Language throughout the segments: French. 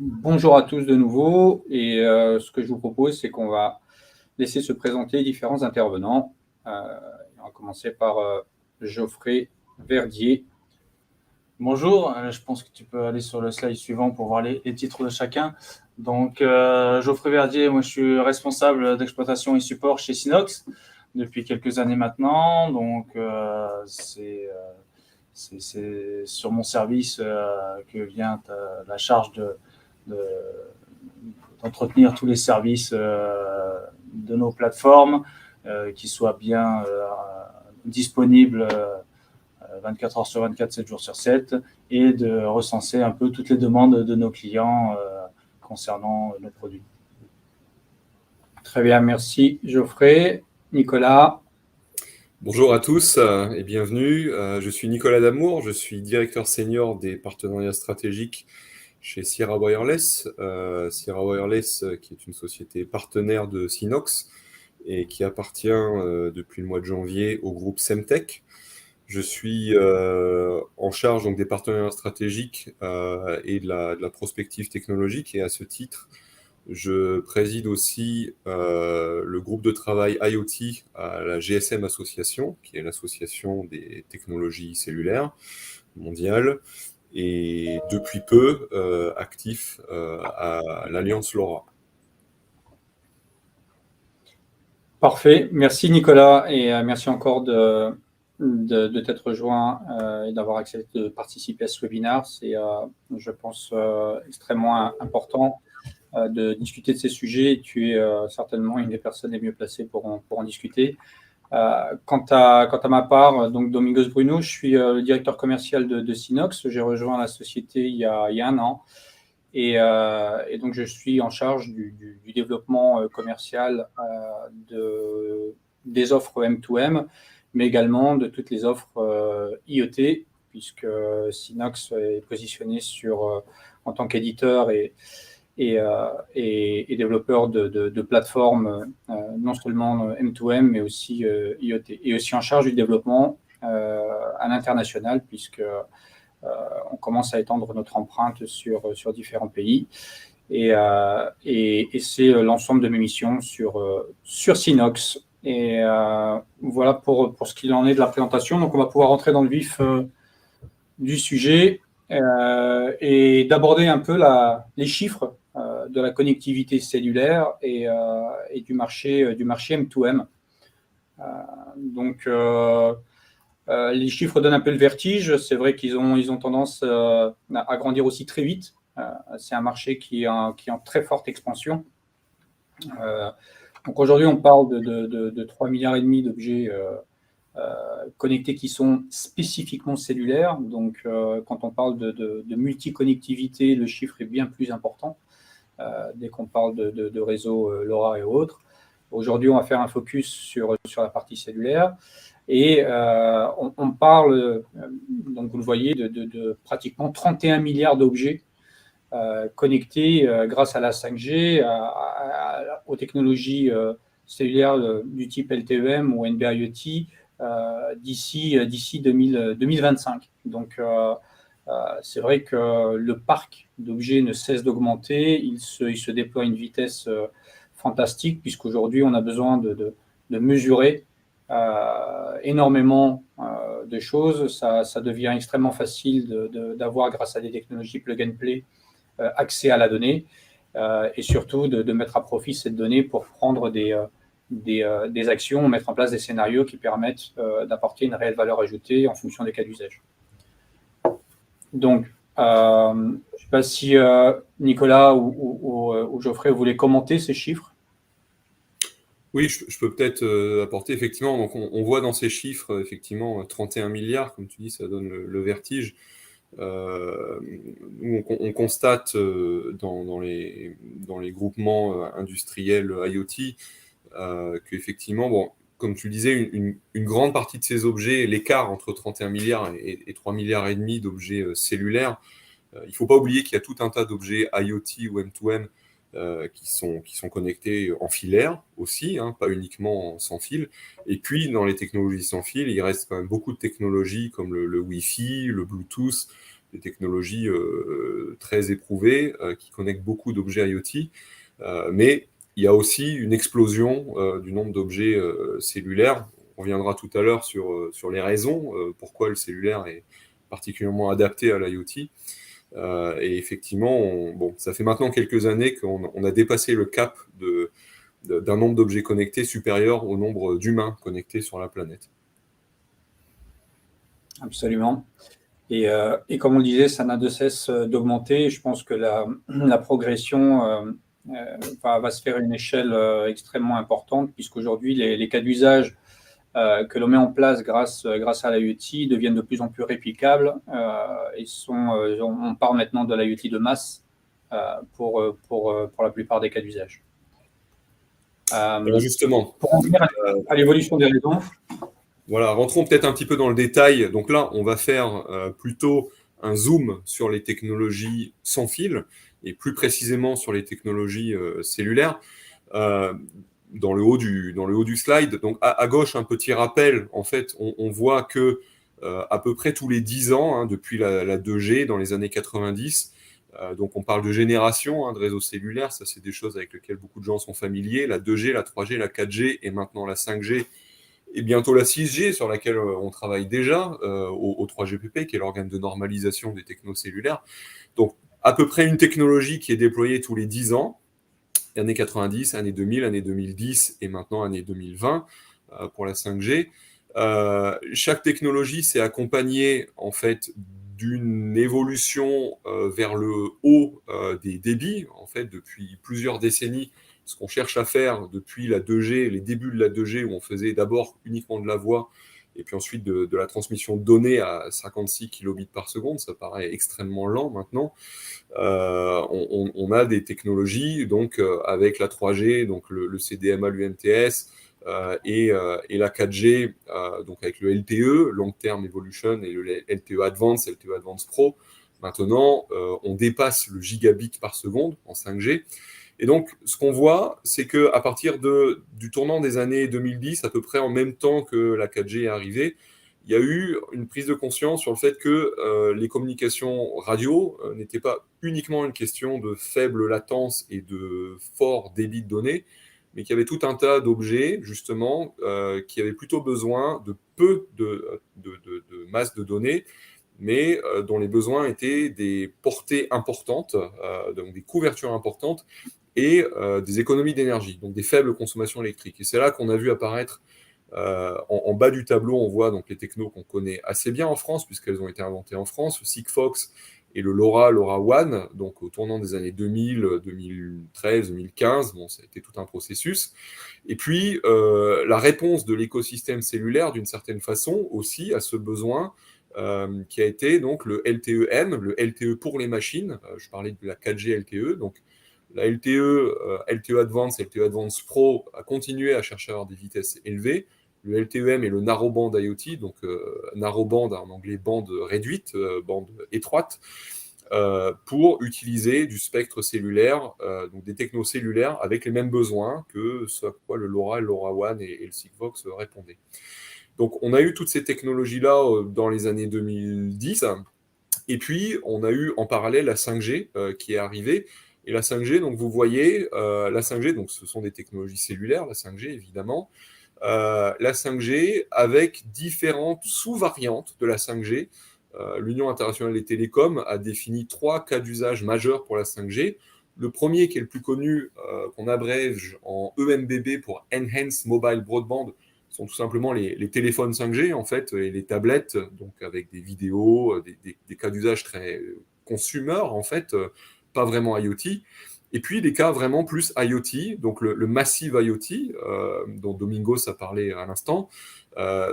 Bonjour à tous de nouveau. Et ce que je vous propose, c'est qu'on va laisser se présenter les différents intervenants. On va commencer par Geoffrey Verdier. Bonjour, je pense que tu peux aller sur le slide suivant pour voir les titres de chacun. Donc, Geoffrey Verdier, moi je suis responsable d'exploitation et support chez Sinox depuis quelques années maintenant. Donc, c'est sur mon service que vient la charge d'entretenir tous les services de nos plateformes, qui soient bien disponibles 24 heures sur 24, 7 jours sur 7, et de recenser un peu toutes les demandes de nos clients concernant nos produits. Très bien, merci Geoffrey. Nicolas. Bonjour à tous et bienvenue. Je suis Nicolas Damour, je suis directeur senior des partenariats stratégiques chez Sierra Wireless. Sierra Wireless, qui est une société partenaire de Sinox et qui appartient depuis le mois de janvier au groupe Semtech. Je suis en charge donc, des partenariats stratégiques et de la prospective technologique, et à ce titre, je préside aussi le groupe de travail IoT à la GSM Association, qui est l'association des technologies cellulaires mondiale, et depuis peu actif à l'Alliance LoRa. Parfait, merci Nicolas, et merci encore de t'être rejoint et d'avoir accepté de participer à ce webinaire. C'est, je pense, extrêmement important de discuter de ces sujets. Tu es certainement une des personnes les mieux placées pour en discuter. Quant à ma part, donc Domingos Bruno, je suis le directeur commercial de Sinox. J'ai rejoint la société il y a un an. Et donc, je suis en charge du développement commercial des offres M2M, mais également de toutes les offres IoT, puisque Sinox est positionné en tant qu'éditeur et développeur de plateformes, non seulement M2M, mais aussi IoT. Et aussi en charge du développement à l'international, puisque on commence à étendre notre empreinte sur différents pays. Et c'est l'ensemble de mes missions sur Sinox. Et voilà pour ce qu'il en est de la présentation. Donc, on va pouvoir rentrer dans le vif du sujet et d'aborder un peu les chiffres de la connectivité cellulaire et du marché M2M. Donc, les chiffres donnent un peu le vertige. C'est vrai qu'ils ont tendance à grandir aussi très vite. C'est un marché qui est en très forte expansion. Donc aujourd'hui, on parle de 3,5 milliards d'objets connectés qui sont spécifiquement cellulaires. Donc, quand on parle de multiconnectivité, le chiffre est bien plus important dès qu'on parle de réseaux LoRa et autres. Aujourd'hui, on va faire un focus sur la partie cellulaire. Et on parle, donc vous le voyez, de pratiquement 31 milliards d'objets connectés grâce à la 5G, aux technologies cellulaires du type LTE-M ou NB-IoT d'ici 2025. Donc, c'est vrai que le parc d'objets ne cesse d'augmenter. Il se déploie à une vitesse fantastique, puisqu'aujourd'hui, on a besoin de mesurer énormément de choses. Ça devient extrêmement facile d'avoir, grâce à des technologies plug-and-play, accès à la donnée et surtout de mettre à profit cette donnée pour prendre des actions, mettre en place des scénarios qui permettent d'apporter une réelle valeur ajoutée en fonction des cas d'usage. Donc, je ne sais pas si Nicolas ou Geoffrey voulaient commenter ces chiffres. Oui, je peux peut-être apporter, effectivement, donc on voit dans ces chiffres, effectivement, 31 milliards, comme tu dis, ça donne le vertige. Nous, on constate dans les groupements industriels IoT qu'effectivement, bon, comme tu le disais, une grande partie de ces objets, l'écart entre 31 milliards et 3 milliards et demi d'objets cellulaires, il ne faut pas oublier qu'il y a tout un tas d'objets IoT ou M2M qui sont connectés en filaire aussi, hein, pas uniquement sans fil. Et puis, dans les technologies sans fil, il reste quand même beaucoup de technologies comme le Wi-Fi, le Bluetooth, des technologies très éprouvées qui connectent beaucoup d'objets IoT. Mais il y a aussi une explosion du nombre d'objets cellulaires. On reviendra tout à l'heure sur les raisons pourquoi le cellulaire est particulièrement adapté à l'IoT. Et effectivement, ça fait maintenant quelques années qu'on a dépassé le cap d'un nombre d'objets connectés supérieur au nombre d'humains connectés sur la planète. Absolument. Et comme on le disait, ça n'a de cesse d'augmenter. Je pense que la progression va se faire à une échelle extrêmement importante, puisqu'aujourd'hui, les cas d'usage que l'on met en place grâce à l'IoT deviennent de plus en plus réplicables et on parle maintenant de l'IoT de masse pour la plupart des cas d'usage. Alors justement, pour en venir à l'évolution des raisons. Voilà, rentrons peut-être un petit peu dans le détail. Donc là, on va faire plutôt un zoom sur les technologies sans fil et plus précisément sur les technologies cellulaires. Dans le haut du slide. Donc à gauche, un petit rappel. En fait, on voit que à peu près tous les 10 ans, depuis la 2G dans les années 90, donc on parle de génération de réseaux cellulaires, ça c'est des choses avec lesquelles beaucoup de gens sont familiers, la 2G, la 3G, la 4G et maintenant la 5G et bientôt la 6G sur laquelle on travaille déjà au 3GPP qui est l'organe de normalisation des technocellulaires. Donc à peu près une technologie qui est déployée tous les 10 ans, années 90, années 2000, années 2010 et maintenant année 2020 pour la 5G. Chaque technologie s'est accompagnée en fait d'une évolution vers le haut des débits. En fait, depuis plusieurs décennies, ce qu'on cherche à faire depuis la 2G, les débuts de la 2G, où on faisait d'abord uniquement de la voix, et puis ensuite de la transmission de données à 56 kilobits par seconde, ça paraît extrêmement lent maintenant. On a des technologies, donc avec la 3G, donc le CDMA, l'UMTS, et la 4G, donc avec le LTE, Long Term Evolution, et le LTE Advanced, LTE Advanced Pro. Maintenant, on dépasse le gigabit par seconde en 5G. Et donc, ce qu'on voit, c'est qu'à partir du tournant des années 2010, à peu près en même temps que la 4G est arrivée, il y a eu une prise de conscience sur le fait que les communications radio n'étaient pas uniquement une question de faible latence et de fort débit de données, mais qu'il y avait tout un tas d'objets, justement, qui avaient plutôt besoin de peu de masse de données, mais dont les besoins étaient des portées importantes, donc des couvertures importantes, et des économies d'énergie, donc des faibles consommations électriques. Et c'est là qu'on a vu apparaître, en bas du tableau, on voit donc les technos qu'on connaît assez bien en France, puisqu'elles ont été inventées en France, le Sigfox et le LoRaWAN, donc au tournant des années 2000, 2013, 2015, bon, ça a été tout un processus. Et puis, la réponse de l'écosystème cellulaire, d'une certaine façon, aussi, à ce besoin, qui a été donc le LTE-M, le LTE pour les machines. Je parlais de la 4G LTE, donc la LTE, LTE Advanced, LTE Advanced Pro a continué à chercher à avoir des vitesses élevées. Le LTE-M et le narrowband IoT, donc narrowband en anglais bande réduite, bande étroite, pour utiliser du spectre cellulaire, donc des technos cellulaires avec les mêmes besoins que ce à quoi le LoRa, le LoRaWAN et le Sigfox répondaient. Donc on a eu toutes ces technologies-là dans les années 2010, et puis on a eu en parallèle la 5G qui est arrivée. Et la 5G, donc vous voyez, la 5G, donc ce sont des technologies cellulaires, la 5G évidemment, la 5G avec différentes sous-variantes de la 5G. L'Union internationale des télécoms a défini 3 cas d'usage majeurs pour la 5G. Le premier, qui est le plus connu, qu'on abrège en EMBB pour Enhanced Mobile Broadband, sont tout simplement les téléphones 5G, en fait, et les tablettes, donc avec des vidéos, des cas d'usage très consumer, en fait, pas vraiment IoT. Et puis des cas vraiment plus IoT, donc le Massive IoT, dont Domingos a parlé à l'instant,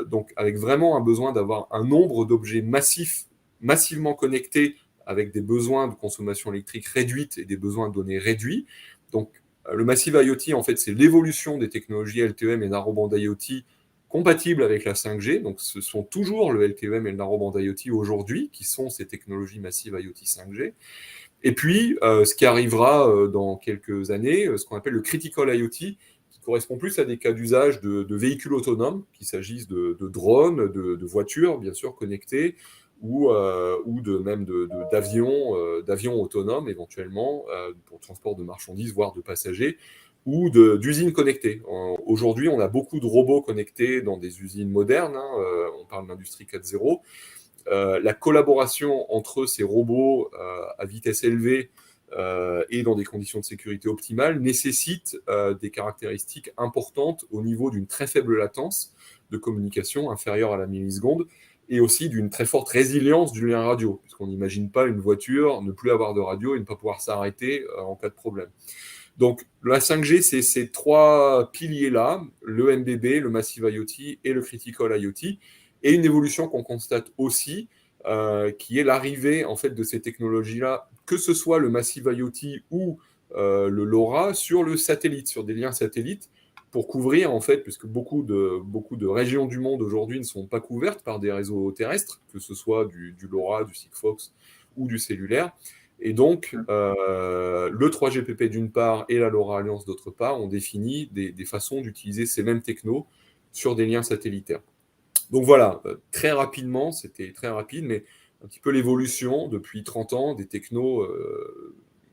donc avec vraiment un besoin d'avoir un nombre d'objets massivement connectés avec des besoins de consommation électrique réduite et des besoins de données réduits. Donc le Massive IoT, en fait, c'est l'évolution des technologies LTE-M et narrowband IoT compatibles avec la 5G. Donc ce sont toujours le LTE-M et le narrowband IoT aujourd'hui qui sont ces technologies Massive IoT 5G. Et puis, ce qui arrivera dans quelques années, ce qu'on appelle le Critical IoT, qui correspond plus à des cas d'usage de véhicules autonomes, qu'il s'agisse de drones, de voitures, bien sûr, connectées, d'avions autonomes éventuellement pour le transport de marchandises, voire de passagers, ou d'usines connectées. Aujourd'hui, on a beaucoup de robots connectés dans des usines modernes, on parle d'industrie 4.0. La collaboration entre ces robots à vitesse élevée et dans des conditions de sécurité optimales nécessite des caractéristiques importantes au niveau d'une très faible latence de communication inférieure à la milliseconde et aussi d'une très forte résilience du lien radio, puisqu'on n'imagine pas une voiture ne plus avoir de radio et ne pas pouvoir s'arrêter en cas de problème. Donc la 5G, c'est ces trois piliers-là, le MBB, le Massive IoT et le Critical IoT, et une évolution qu'on constate aussi, qui est l'arrivée en fait de ces technologies-là, que ce soit le Massive IoT ou le LoRa, sur le satellite, sur des liens satellites, pour couvrir en fait, puisque beaucoup de régions du monde aujourd'hui ne sont pas couvertes par des réseaux terrestres, que ce soit du LoRa, du Sigfox ou du cellulaire. Et donc, le 3GPP d'une part et la LoRa Alliance d'autre part ont défini des façons d'utiliser ces mêmes technos sur des liens satellitaires. Donc voilà, très rapidement, c'était très rapide, mais un petit peu l'évolution depuis 30 ans des technos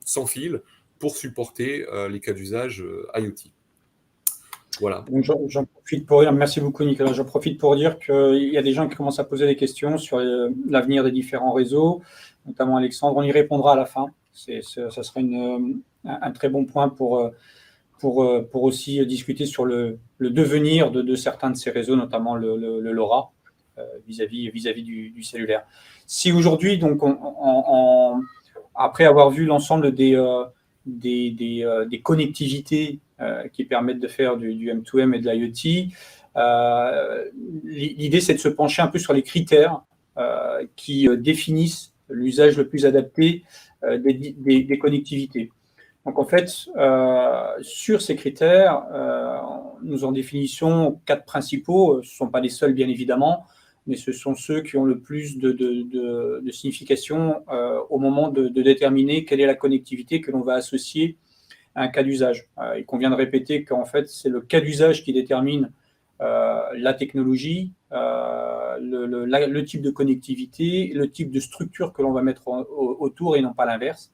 sans fil pour supporter les cas d'usage IoT. Voilà. Donc, j'en profite pour dire, merci beaucoup Nicolas, j'en profite pour dire qu'il y a des gens qui commencent à poser des questions sur l'avenir des différents réseaux, notamment Alexandre, on y répondra à la fin. Ça sera un très bon point pour aussi discuter sur le devenir de certains de ces réseaux, notamment le LoRa, vis-à-vis du cellulaire. Si aujourd'hui, donc, après avoir vu l'ensemble des connectivités qui permettent de faire du M2M et de l'IoT, l'idée, c'est de se pencher un peu sur les critères qui définissent l'usage le plus adapté des connectivités. Donc, en fait, sur ces critères, nous en définissons 4 principaux. Ce ne sont pas les seuls, bien évidemment, mais ce sont ceux qui ont le plus de signification au moment de déterminer quelle est la connectivité que l'on va associer à un cas d'usage. Il convient de répéter qu'en fait, c'est le cas d'usage qui détermine la technologie, le type de connectivité, le type de structure que l'on va mettre autour et non pas l'inverse.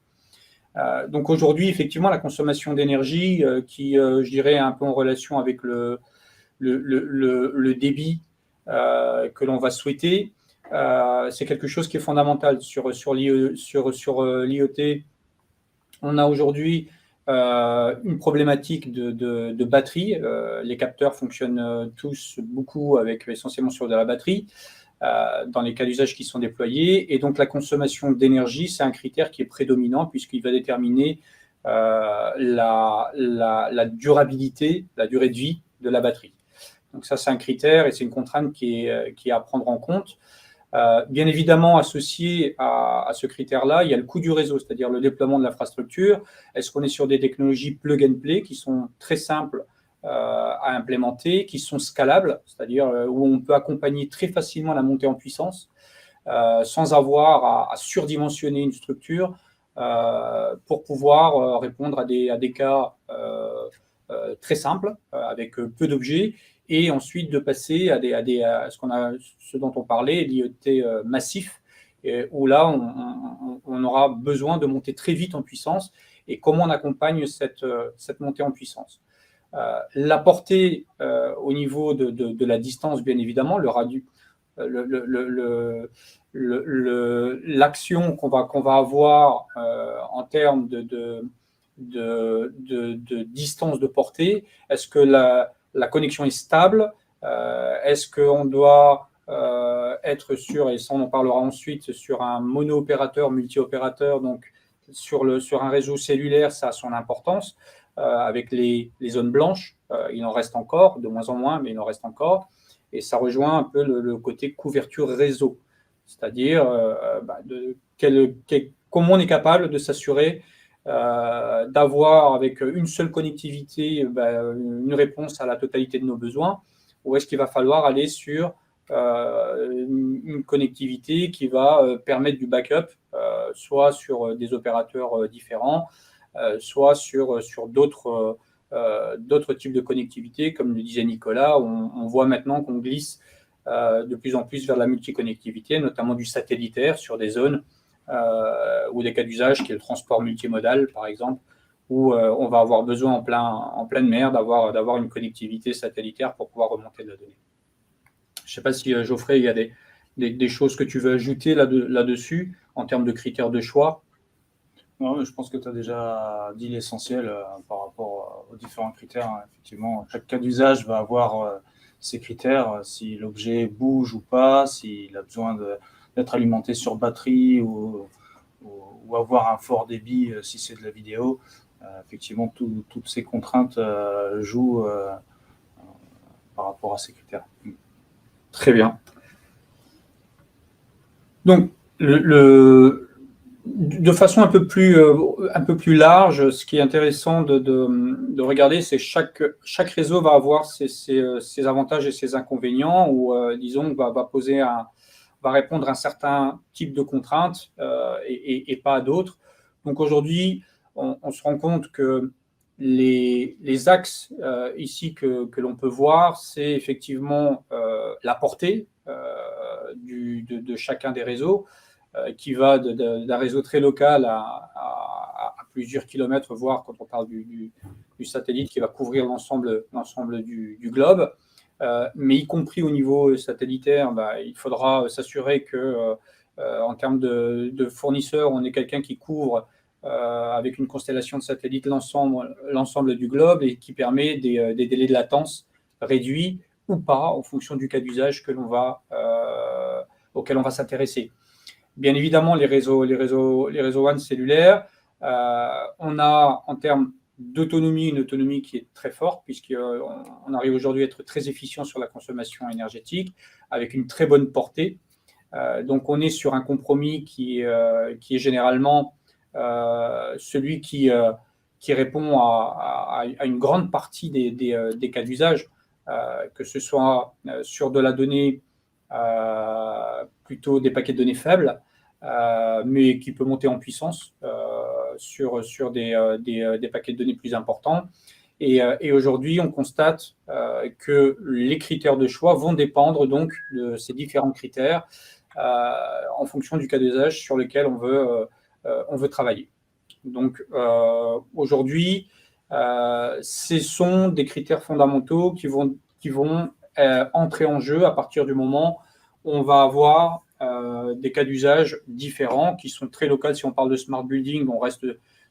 Donc aujourd'hui, effectivement, la consommation d'énergie qui, je dirais, est un peu en relation avec le débit que l'on va souhaiter, c'est quelque chose qui est fondamental. Sur l'IoT, on a aujourd'hui une problématique de batterie. Les capteurs fonctionnent tous beaucoup essentiellement sur de la batterie dans les cas d'usage qui sont déployés. Et donc, la consommation d'énergie, c'est un critère qui est prédominant puisqu'il va déterminer la durabilité, la durée de vie de la batterie. Donc, ça, c'est un critère et c'est une contrainte qui est à prendre en compte. Bien évidemment, associé à ce critère-là, il y a le coût du réseau, c'est-à-dire le déploiement de l'infrastructure. Est-ce qu'on est sur des technologies plug and play qui sont très simples à implémenter, qui sont scalables, c'est-à-dire où on peut accompagner très facilement la montée en puissance sans avoir à surdimensionner une structure pour pouvoir répondre à des cas très simples avec peu d'objets et ensuite de passer à ce dont on parlait, l'IoT massif, où là, on aura besoin de monter très vite en puissance et comment on accompagne cette montée en puissance. La portée au niveau de la distance, bien évidemment, l'action qu'on va avoir en termes de distance de portée, est-ce que la connexion est stable, est-ce qu'on doit être sur, et ça on en parlera ensuite, sur un mono-opérateur, multi-opérateur, donc sur un réseau cellulaire, ça a son importance. Avec les zones blanches, il en reste encore, de moins en moins, mais il en reste encore. Et ça rejoint un peu le côté couverture réseau, c'est-à-dire comment on est capable de s'assurer d'avoir avec une seule connectivité une réponse à la totalité de nos besoins, ou est-ce qu'il va falloir aller sur une connectivité qui va permettre du backup, soit sur des opérateurs différents, soit sur d'autres types de connectivité, comme le disait Nicolas, on voit maintenant qu'on glisse de plus en plus vers la multiconnectivité, notamment du satellitaire sur des zones ou des cas d'usage qui est le transport multimodal, par exemple, où on va avoir besoin en pleine mer d'avoir une connectivité satellitaire pour pouvoir remonter de la donnée. Je ne sais pas si, Geoffrey, il y a des choses que tu veux ajouter là-dessus en termes de critères de choix. Non, mais je pense que tu as déjà dit l'essentiel par rapport aux différents critères. Hein. Effectivement, chaque cas d'usage va avoir ses critères, si l'objet bouge ou pas, s'il a besoin d'être alimenté sur batterie ou avoir un fort débit si c'est de la vidéo. Effectivement, toutes ces contraintes jouent par rapport à ces critères. Très bien. Donc, de façon un peu plus large, ce qui est intéressant de regarder, c'est chaque réseau va avoir ses avantages et ses inconvénients, ou disons va répondre à un certain type de contraintes et pas à d'autres. Donc aujourd'hui, on se rend compte que les axes ici que l'on peut voir, c'est effectivement la portée de chacun des réseaux, qui va d'un réseau très local à plusieurs kilomètres, voire quand on parle du satellite qui va couvrir l'ensemble du globe. Mais y compris au niveau satellitaire, il faudra s'assurer que, en termes de fournisseurs, on est quelqu'un qui couvre avec une constellation de satellites l'ensemble du globe et qui permet des délais de latence réduits ou pas en fonction du cas d'usage auquel on va s'intéresser. Bien évidemment, les réseaux WAN cellulaires, on a en termes d'autonomie une autonomie qui est très forte, puisqu'on arrive aujourd'hui à être très efficient sur la consommation énergétique avec une très bonne portée. Donc on est sur un compromis qui est généralement celui qui répond à une grande partie des cas d'usage, que ce soit sur de la donnée, plutôt des paquets de données faibles, mais qui peut monter en puissance sur des paquets de données plus importants. Et aujourd'hui, on constate que les critères de choix vont dépendre donc de ces différents critères en fonction du cas d'usage sur lequel on veut travailler. Donc aujourd'hui, ce sont des critères fondamentaux qui vont entrer en jeu à partir du moment où on va avoir des cas d'usage différents qui sont très locaux. Si on parle de smart building, on reste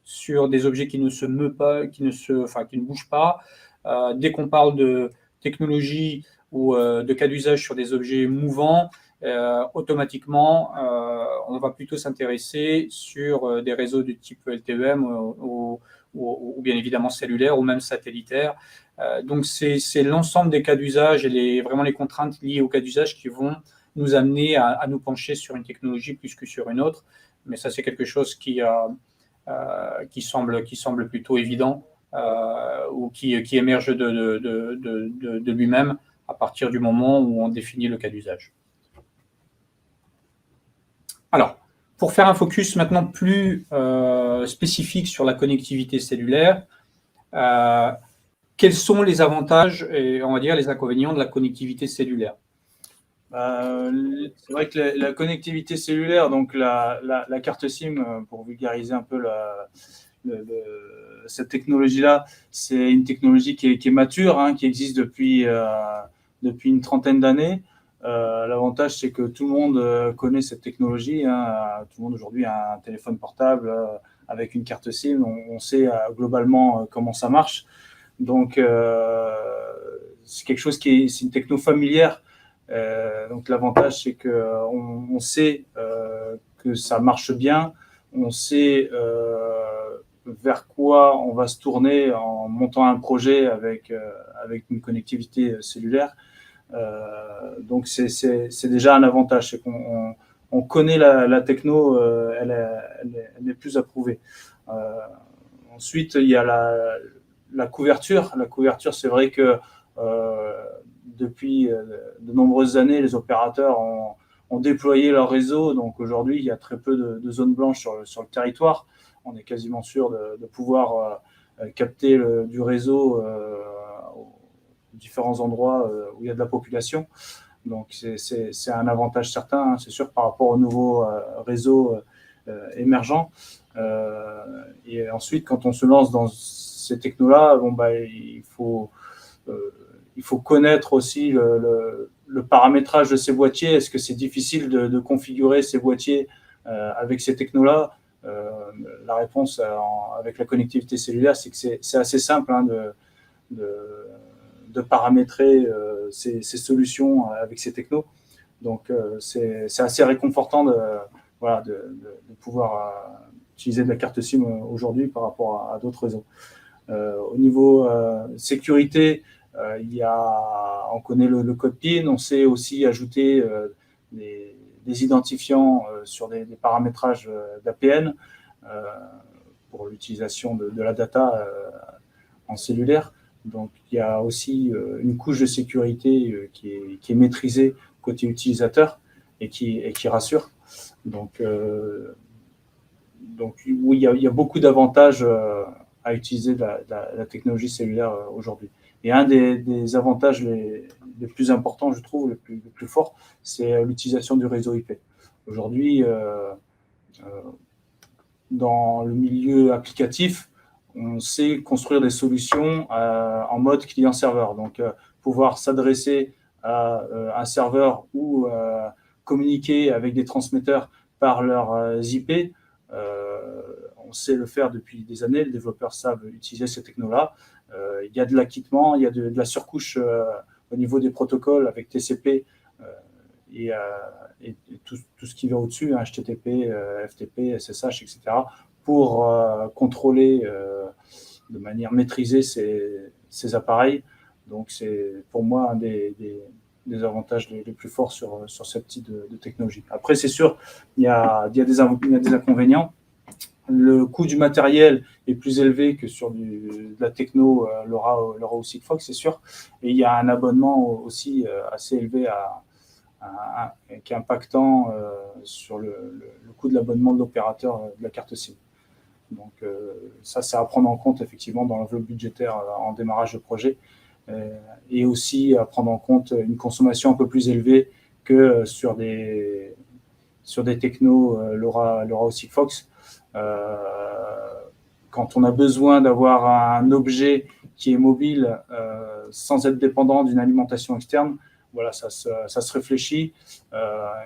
sur des objets qui ne se meuvent pas, qui ne bougent pas. Dès qu'on parle de technologie ou de cas d'usage sur des objets mouvants, automatiquement, on va plutôt s'intéresser sur des réseaux du type LTE-M ou bien évidemment cellulaire ou même satellitaire. Donc, c'est l'ensemble des cas d'usage et vraiment les contraintes liées aux cas d'usage qui vont nous amener à nous pencher sur une technologie plus que sur une autre. Mais ça, c'est quelque chose qui semble plutôt évident ou qui émerge de lui-même à partir du moment où on définit le cas d'usage. Alors, pour faire un focus maintenant plus spécifique sur la connectivité cellulaire, quels sont les avantages et on va dire les inconvénients de la connectivité cellulaire? C'est vrai que la connectivité cellulaire, donc la carte SIM, pour vulgariser un peu cette technologie-là, c'est une technologie qui est mature, hein, qui existe depuis une trentaine d'années. L'avantage, c'est que tout le monde connaît cette technologie. Hein. Tout le monde aujourd'hui a un téléphone portable avec une carte SIM. On sait globalement comment ça marche. Donc, c'est quelque chose c'est une techno familière. Donc l'avantage, c'est qu'on sait que ça marche bien, on sait vers quoi on va se tourner en montant un projet avec une connectivité cellulaire. Donc c'est déjà un avantage, c'est qu'on connaît la techno, elle est plus approuvée. Ensuite, il y a la couverture. La couverture, c'est vrai que depuis de nombreuses années, les opérateurs ont déployé leur réseau. Donc aujourd'hui, il y a très peu de zones blanches sur le territoire. On est quasiment sûr de pouvoir capter du réseau aux différents endroits où il y a de la population. Donc, c'est un avantage certain, c'est sûr, par rapport aux nouveaux réseaux émergents. Et ensuite, quand on se lance dans ces technos-là, il faut connaître aussi le paramétrage de ces boîtiers. Est-ce que c'est difficile de configurer ces boîtiers avec ces technos-là? La réponse avec la connectivité cellulaire, c'est que c'est assez simple de paramétrer ces solutions avec ces technos. Donc, c'est assez réconfortant de pouvoir utiliser de la carte SIM aujourd'hui par rapport à d'autres réseaux. Au niveau sécurité, on connaît le code PIN, on sait aussi ajouter des identifiants sur des paramétrages d'APN pour l'utilisation de la data en cellulaire. Donc, il y a aussi une couche de sécurité qui est maîtrisée côté utilisateur et qui rassure. Donc oui, il y a beaucoup d'avantages à utiliser la technologie cellulaire aujourd'hui. Et un des avantages les plus importants, je trouve, le plus fort, c'est l'utilisation du réseau IP. Aujourd'hui, dans le milieu applicatif, on sait construire des solutions en mode client-serveur. Donc, pouvoir s'adresser à un serveur ou communiquer avec des transmetteurs par leurs IP, on sait le faire depuis des années. Les développeurs savent utiliser ces technos-là. Il y a de l'acquittement, il y a de la surcouche au niveau des protocoles avec TCP et tout ce qui va au-dessus, HTTP, FTP, SSH, etc., pour contrôler de manière maîtrisée ces appareils. Donc, c'est pour moi un des avantages les plus forts sur ce type de technologie. Après, c'est sûr, il y a des inconvénients. Le coût du matériel est plus élevé que sur de la techno LoRa ou Sigfox, c'est sûr. Et il y a un abonnement aussi assez élevé qui est impactant sur le coût de l'abonnement de l'opérateur de la carte SIM. Donc ça, c'est à prendre en compte effectivement dans l'enveloppe budgétaire en démarrage de projet. Et aussi à prendre en compte une consommation un peu plus élevée que sur des technos LoRa ou Sigfox. Quand on a besoin d'avoir un objet qui est mobile sans être dépendant d'une alimentation externe, voilà, ça se réfléchit.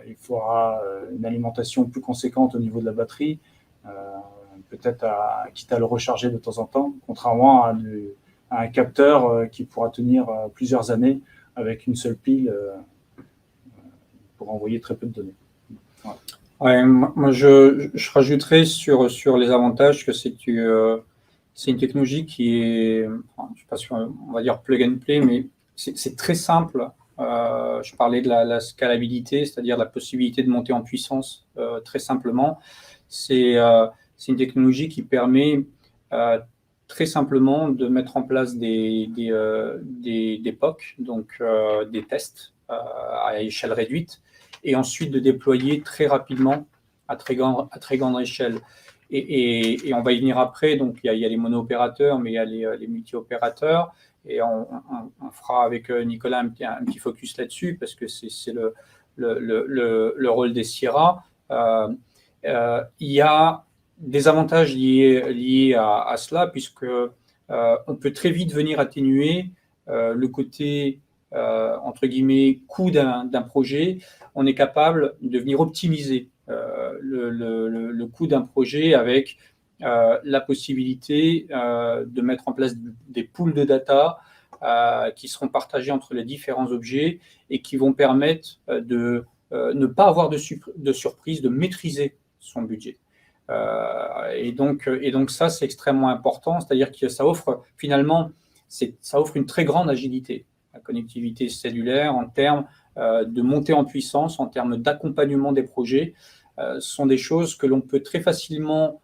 Il faudra une alimentation plus conséquente au niveau de la batterie, peut-être quitte à le recharger de temps en temps, contrairement à un capteur qui pourra tenir plusieurs années avec une seule pile pour envoyer très peu de données. Voilà. Ouais, moi, je rajouterais sur les avantages que c'est une technologie qui est, enfin, je sais pas si on va dire plug and play, mais c'est très simple. Je parlais de la scalabilité, c'est-à-dire la possibilité de monter en puissance très simplement. C'est une technologie qui permet très simplement de mettre en place des POC, donc des tests à échelle réduite, et ensuite de déployer très rapidement à très grande échelle. Et on va y venir après, donc il y a les mono-opérateurs, mais il y a les multi-opérateurs, et on fera avec Nicolas un petit focus là-dessus, parce que c'est le rôle des Sierra. Il y a des avantages liés à cela, puisque on peut très vite venir atténuer le côté entre guillemets coût d'un projet. On est capable de venir optimiser le coût d'un projet avec la possibilité de mettre en place des pools de data qui seront partagés entre les différents objets et qui vont permettre de ne pas avoir de surprise, de maîtriser son budget. Et donc ça, c'est extrêmement important, c'est-à-dire que ça offre finalement, ça offre une très grande agilité, la connectivité cellulaire en termes de montée en puissance, en termes d'accompagnement des projets, sont des choses que l'on peut très facilement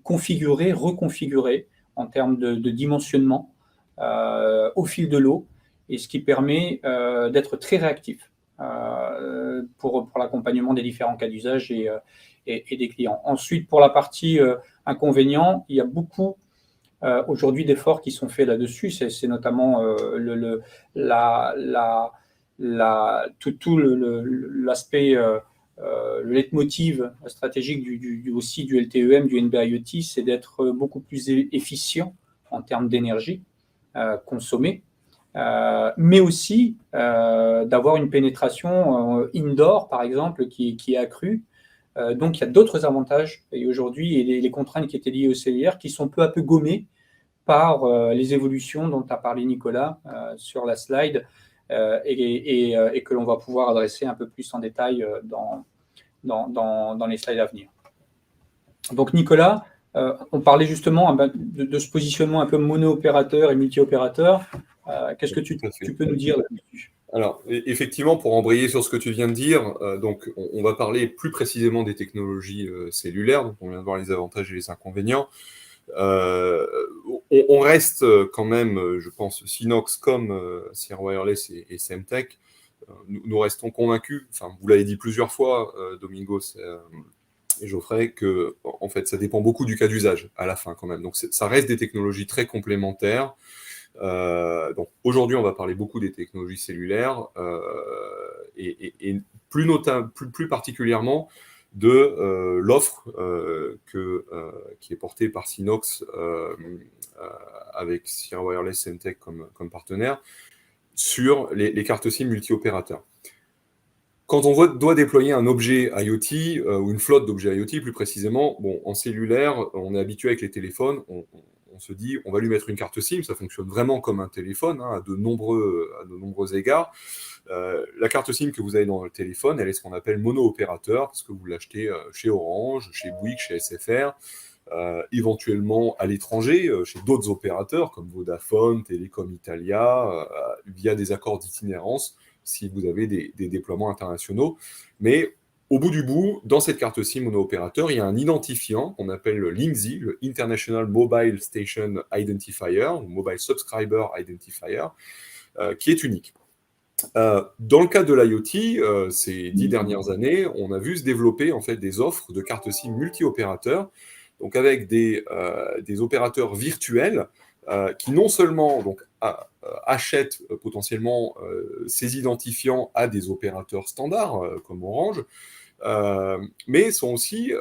configurer, reconfigurer en termes de dimensionnement au fil de l'eau, et ce qui permet d'être très réactif pour l'accompagnement des différents cas d'usage et des clients. Ensuite, pour la partie inconvénient, il y a beaucoup aujourd'hui d'efforts qui sont faits là-dessus. C'est notamment la tout l'aspect, le leitmotiv stratégique aussi du LTEM, du NB-IoT, c'est d'être beaucoup plus efficient en termes d'énergie consommée, mais aussi d'avoir une pénétration indoor, par exemple, qui est accrue. Donc, il y a d'autres avantages. Et aujourd'hui, et les contraintes qui étaient liées au cellulaire qui sont peu à peu gommées par les évolutions dont a parlé Nicolas sur la slide et que l'on va pouvoir adresser un peu plus en détail dans les slides à venir. Donc, Nicolas, on parlait justement de ce positionnement un peu mono-opérateur et multi-opérateur. Qu'est-ce que tu peux nous dire là-dessus ? Alors, effectivement, pour embrayer sur ce que tu viens de dire, donc on va parler plus précisément des technologies cellulaires. Donc on vient de voir les avantages et les inconvénients. On reste quand même, je pense, Sinox comme Sierra Wireless et Semtech. Nous restons convaincus, enfin, vous l'avez dit plusieurs fois, Domingos et Geoffrey, que en fait, ça dépend beaucoup du cas d'usage à la fin quand même. Donc ça reste des technologies très complémentaires. Donc aujourd'hui, on va parler beaucoup des technologies cellulaires et plus particulièrement de l'offre qui est portée par Sinox avec Sierra Wireless Semtech comme partenaire sur les cartes SIM multi-opérateurs. Quand on doit déployer un objet IoT ou une flotte d'objets IoT, plus précisément, bon, en cellulaire, on est habitué avec les téléphones, on se dit, on va lui mettre une carte SIM, ça fonctionne vraiment comme un téléphone à de nombreux égards. La carte SIM que vous avez dans le téléphone, elle est ce qu'on appelle mono-opérateur, parce que vous l'achetez chez Orange, chez Bouygues, chez SFR, éventuellement à l'étranger, chez d'autres opérateurs comme Vodafone, Telecom Italia, via des accords d'itinérance, si vous avez des déploiements internationaux. Mais au bout du bout, dans cette carte SIM mono-opérateur, il y a un identifiant qu'on appelle le l'IMSI, le International Mobile Station Identifier, ou Mobile Subscriber Identifier, qui est unique. Dans le cadre de l'IoT, ces 10 dernières années, on a vu se développer en fait des offres de cartes SIM multi-opérateurs, donc avec des opérateurs virtuels qui non seulement donc, achètent potentiellement ces identifiants à des opérateurs standards comme Orange, mais sont aussi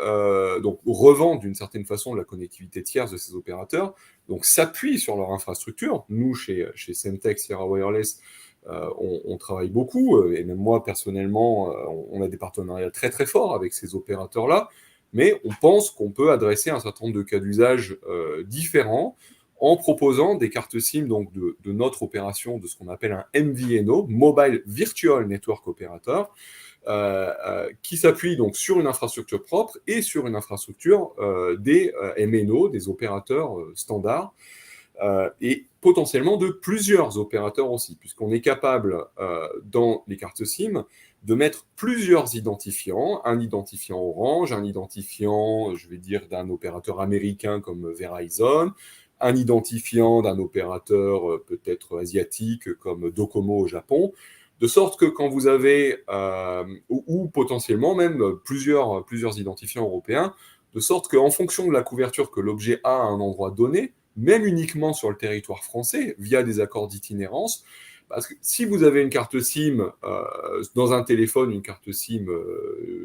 donc revendent d'une certaine façon la connectivité tierce de ces opérateurs, donc s'appuient sur leur infrastructure. Nous, chez Semtech, Sierra Wireless, on travaille beaucoup, et même moi personnellement, on a des partenariats très très forts avec ces opérateurs-là, mais on pense qu'on peut adresser un certain nombre de cas d'usage différents en proposant des cartes SIM donc de notre opération, de ce qu'on appelle un MVNO, Mobile Virtual Network Operator, qui s'appuie donc sur une infrastructure propre et sur une infrastructure des MNO, des opérateurs standards, et potentiellement de plusieurs opérateurs aussi, puisqu'on est capable, dans les cartes SIM, de mettre plusieurs identifiants, un identifiant Orange, un identifiant, je vais dire, d'un opérateur américain comme Verizon, un identifiant d'un opérateur peut-être asiatique comme Docomo au Japon, de sorte que quand vous avez, ou potentiellement même plusieurs identifiants européens, de sorte qu'en fonction de la couverture que l'objet a à un endroit donné, même uniquement sur le territoire français, via des accords d'itinérance, parce que si vous avez une carte SIM dans un téléphone, une carte SIM,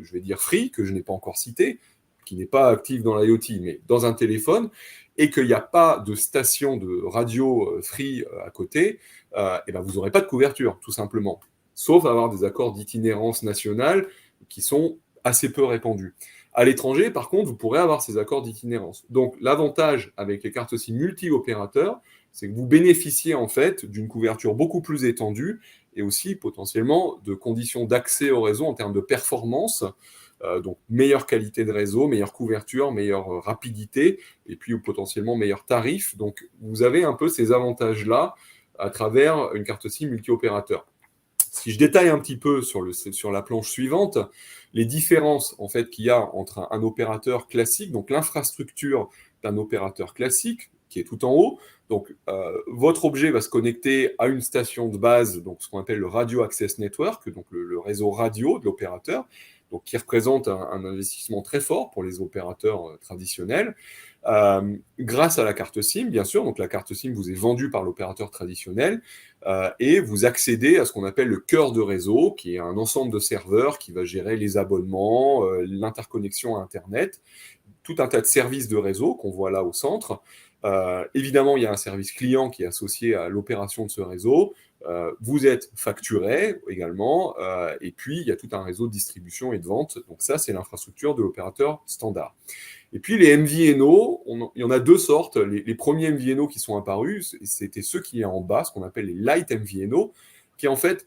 je vais dire free, que je n'ai pas encore citée, qui n'est pas active dans l'IoT, mais dans un téléphone, et qu'il n'y a pas de station de radio free à côté, et ben vous n'aurez pas de couverture, tout simplement. Sauf avoir des accords d'itinérance nationale qui sont assez peu répandus. À l'étranger, par contre, vous pourrez avoir ces accords d'itinérance. Donc, l'avantage avec les cartes SIM multi-opérateurs, c'est que vous bénéficiez en fait d'une couverture beaucoup plus étendue et aussi potentiellement de conditions d'accès au réseau en termes de performance, donc meilleure qualité de réseau, meilleure couverture, meilleure rapidité et puis potentiellement meilleur tarif. Donc, vous avez un peu ces avantages-là à travers une carte SIM multi-opérateur. Si je détaille un petit peu sur la planche suivante, les différences en fait qu'il y a entre un opérateur classique, donc l'infrastructure d'un opérateur classique qui est tout en haut. Donc votre objet va se connecter à une station de base, donc ce qu'on appelle le Radio Access Network, donc le réseau radio de l'opérateur. donc qui représente un investissement très fort pour les opérateurs traditionnels. Grâce à la carte SIM, bien sûr, donc la carte SIM vous est vendue par l'opérateur traditionnel et vous accédez à ce qu'on appelle le cœur de réseau, qui est un ensemble de serveurs qui va gérer les abonnements, l'interconnexion à Internet, tout un tas de services de réseau qu'on voit là au centre. Évidemment, il y a un service client qui est associé à l'opération de ce réseau. Vous êtes facturé également, et puis il y a tout un réseau de distribution et de vente. Donc ça, c'est l'infrastructure de l'opérateur standard. Et puis les MVNO, il y en a deux sortes. Les premiers MVNO qui sont apparus, c'était ceux qui sont en bas, ce qu'on appelle les light MVNO, qui en fait,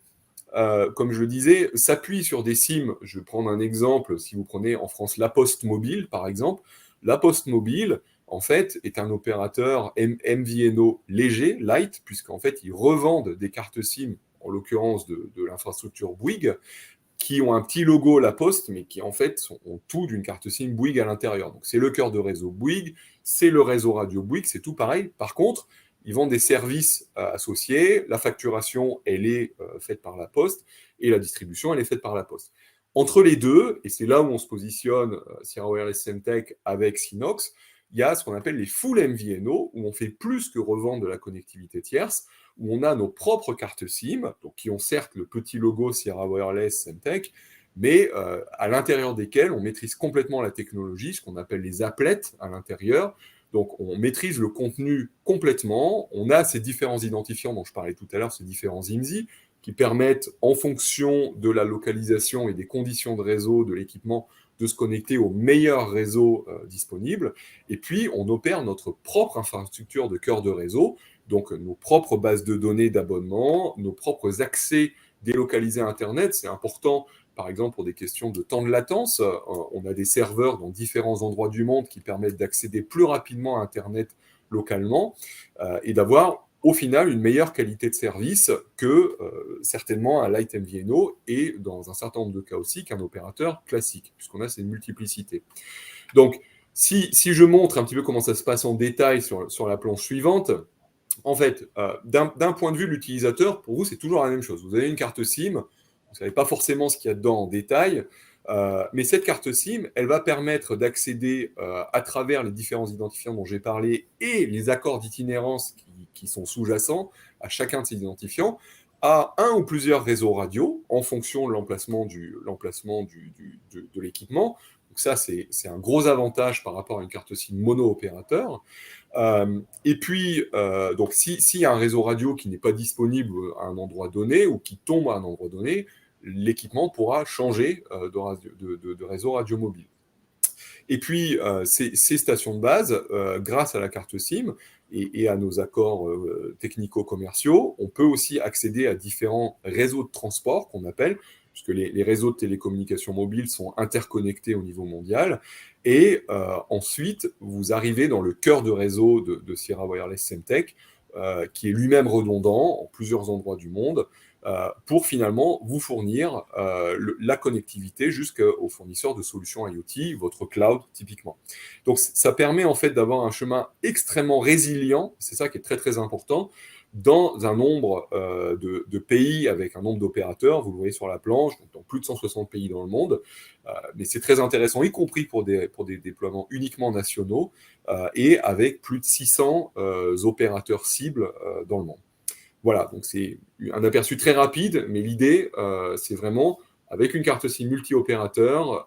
comme je le disais, s'appuient sur des SIM. Je vais prendre un exemple. Si vous prenez en France La Poste Mobile, par exemple, La Poste Mobile, en fait, est un opérateur MVNO léger, light, puisqu'en fait, ils revendent des cartes SIM, en l'occurrence de l'infrastructure Bouygues, qui ont un petit logo La Poste, mais qui en fait ont tout d'une carte SIM Bouygues à l'intérieur. Donc c'est le cœur de réseau Bouygues, c'est le réseau radio Bouygues, c'est tout pareil. Par contre, ils vendent des services associés, la facturation, elle est faite par La Poste, et la distribution, elle est faite par La Poste. Entre les deux, et c'est là où on se positionne, Sierra Wireless Semtech avec Sinox, il y a ce qu'on appelle les full MVNO, où on fait plus que revendre de la connectivité tierce, où on a nos propres cartes SIM, donc qui ont certes le petit logo Sierra Wireless Semtech, mais à l'intérieur desquelles on maîtrise complètement la technologie, ce qu'on appelle les applets à l'intérieur. Donc on maîtrise le contenu complètement, on a ces différents identifiants dont je parlais tout à l'heure, ces différents IMSI, qui permettent, en fonction de la localisation et des conditions de réseau de l'équipement, de se connecter au meilleur réseau disponible. Et puis, on opère notre propre infrastructure de cœur de réseau, donc nos propres bases de données d'abonnement, nos propres accès délocalisés à Internet. C'est important, par exemple, pour des questions de temps de latence. On a des serveurs dans différents endroits du monde qui permettent d'accéder plus rapidement à Internet localement et d'avoir au final une meilleure qualité de service que certainement un light MVNO et dans un certain nombre de cas aussi qu'un opérateur classique, puisqu'on a cette multiplicité. Donc, si je montre un petit peu comment ça se passe en détail sur la planche suivante, en fait, d'un point de vue de l'utilisateur, pour vous, c'est toujours la même chose. Vous avez une carte SIM, vous ne savez pas forcément ce qu'il y a dedans en détail, mais cette carte SIM, elle va permettre d'accéder à travers les différents identifiants dont j'ai parlé et les accords d'itinérance qui sont sous-jacents à chacun de ces identifiants, à un ou plusieurs réseaux radio en fonction de l'emplacement de l'équipement. Donc ça, c'est un gros avantage par rapport à une carte SIM mono-opérateur. Et puis, donc, s'il y a un réseau radio qui n'est pas disponible à un endroit donné ou qui tombe à un endroit donné, l'équipement pourra changer de réseau radio mobile. Et puis, ces stations de base, grâce à la carte SIM et à nos accords technico-commerciaux, on peut aussi accéder à différents réseaux de transport qu'on appelle, puisque les réseaux de télécommunications mobiles sont interconnectés au niveau mondial. Et ensuite, vous arrivez dans le cœur de réseau de Sierra Wireless Semtech, qui est lui-même redondant en plusieurs endroits du monde, pour finalement vous fournir la connectivité jusqu'aux fournisseurs de solutions IoT, votre cloud typiquement. Donc ça permet en fait d'avoir un chemin extrêmement résilient, c'est ça qui est très très important, dans un nombre de pays avec un nombre d'opérateurs, vous le voyez sur la planche, donc dans plus de 160 pays dans le monde, mais c'est très intéressant, y compris pour des déploiements uniquement nationaux, et avec plus de 600 opérateurs cibles dans le monde. Voilà, donc c'est un aperçu très rapide, mais l'idée, c'est vraiment, avec une carte SIM multi-opérateur,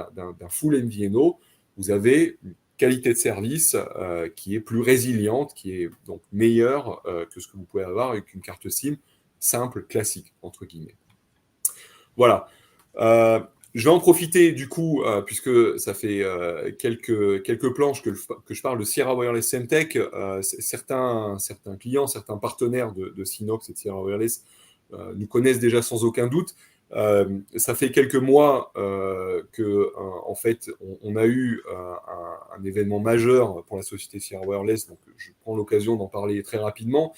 d'un full MVNO, vous avez une qualité de service qui est plus résiliente, qui est donc meilleure que ce que vous pouvez avoir avec une carte SIM simple, classique, entre guillemets. Voilà. Je vais en profiter du coup, puisque ça fait quelques planches que je parle de Sierra Wireless Semtech. Certains clients, certains partenaires de Sinox et de Sierra Wireless nous connaissent déjà sans aucun doute. Ça fait quelques mois en fait, on a eu un événement majeur pour la société Sierra Wireless, donc je prends l'occasion d'en parler très rapidement.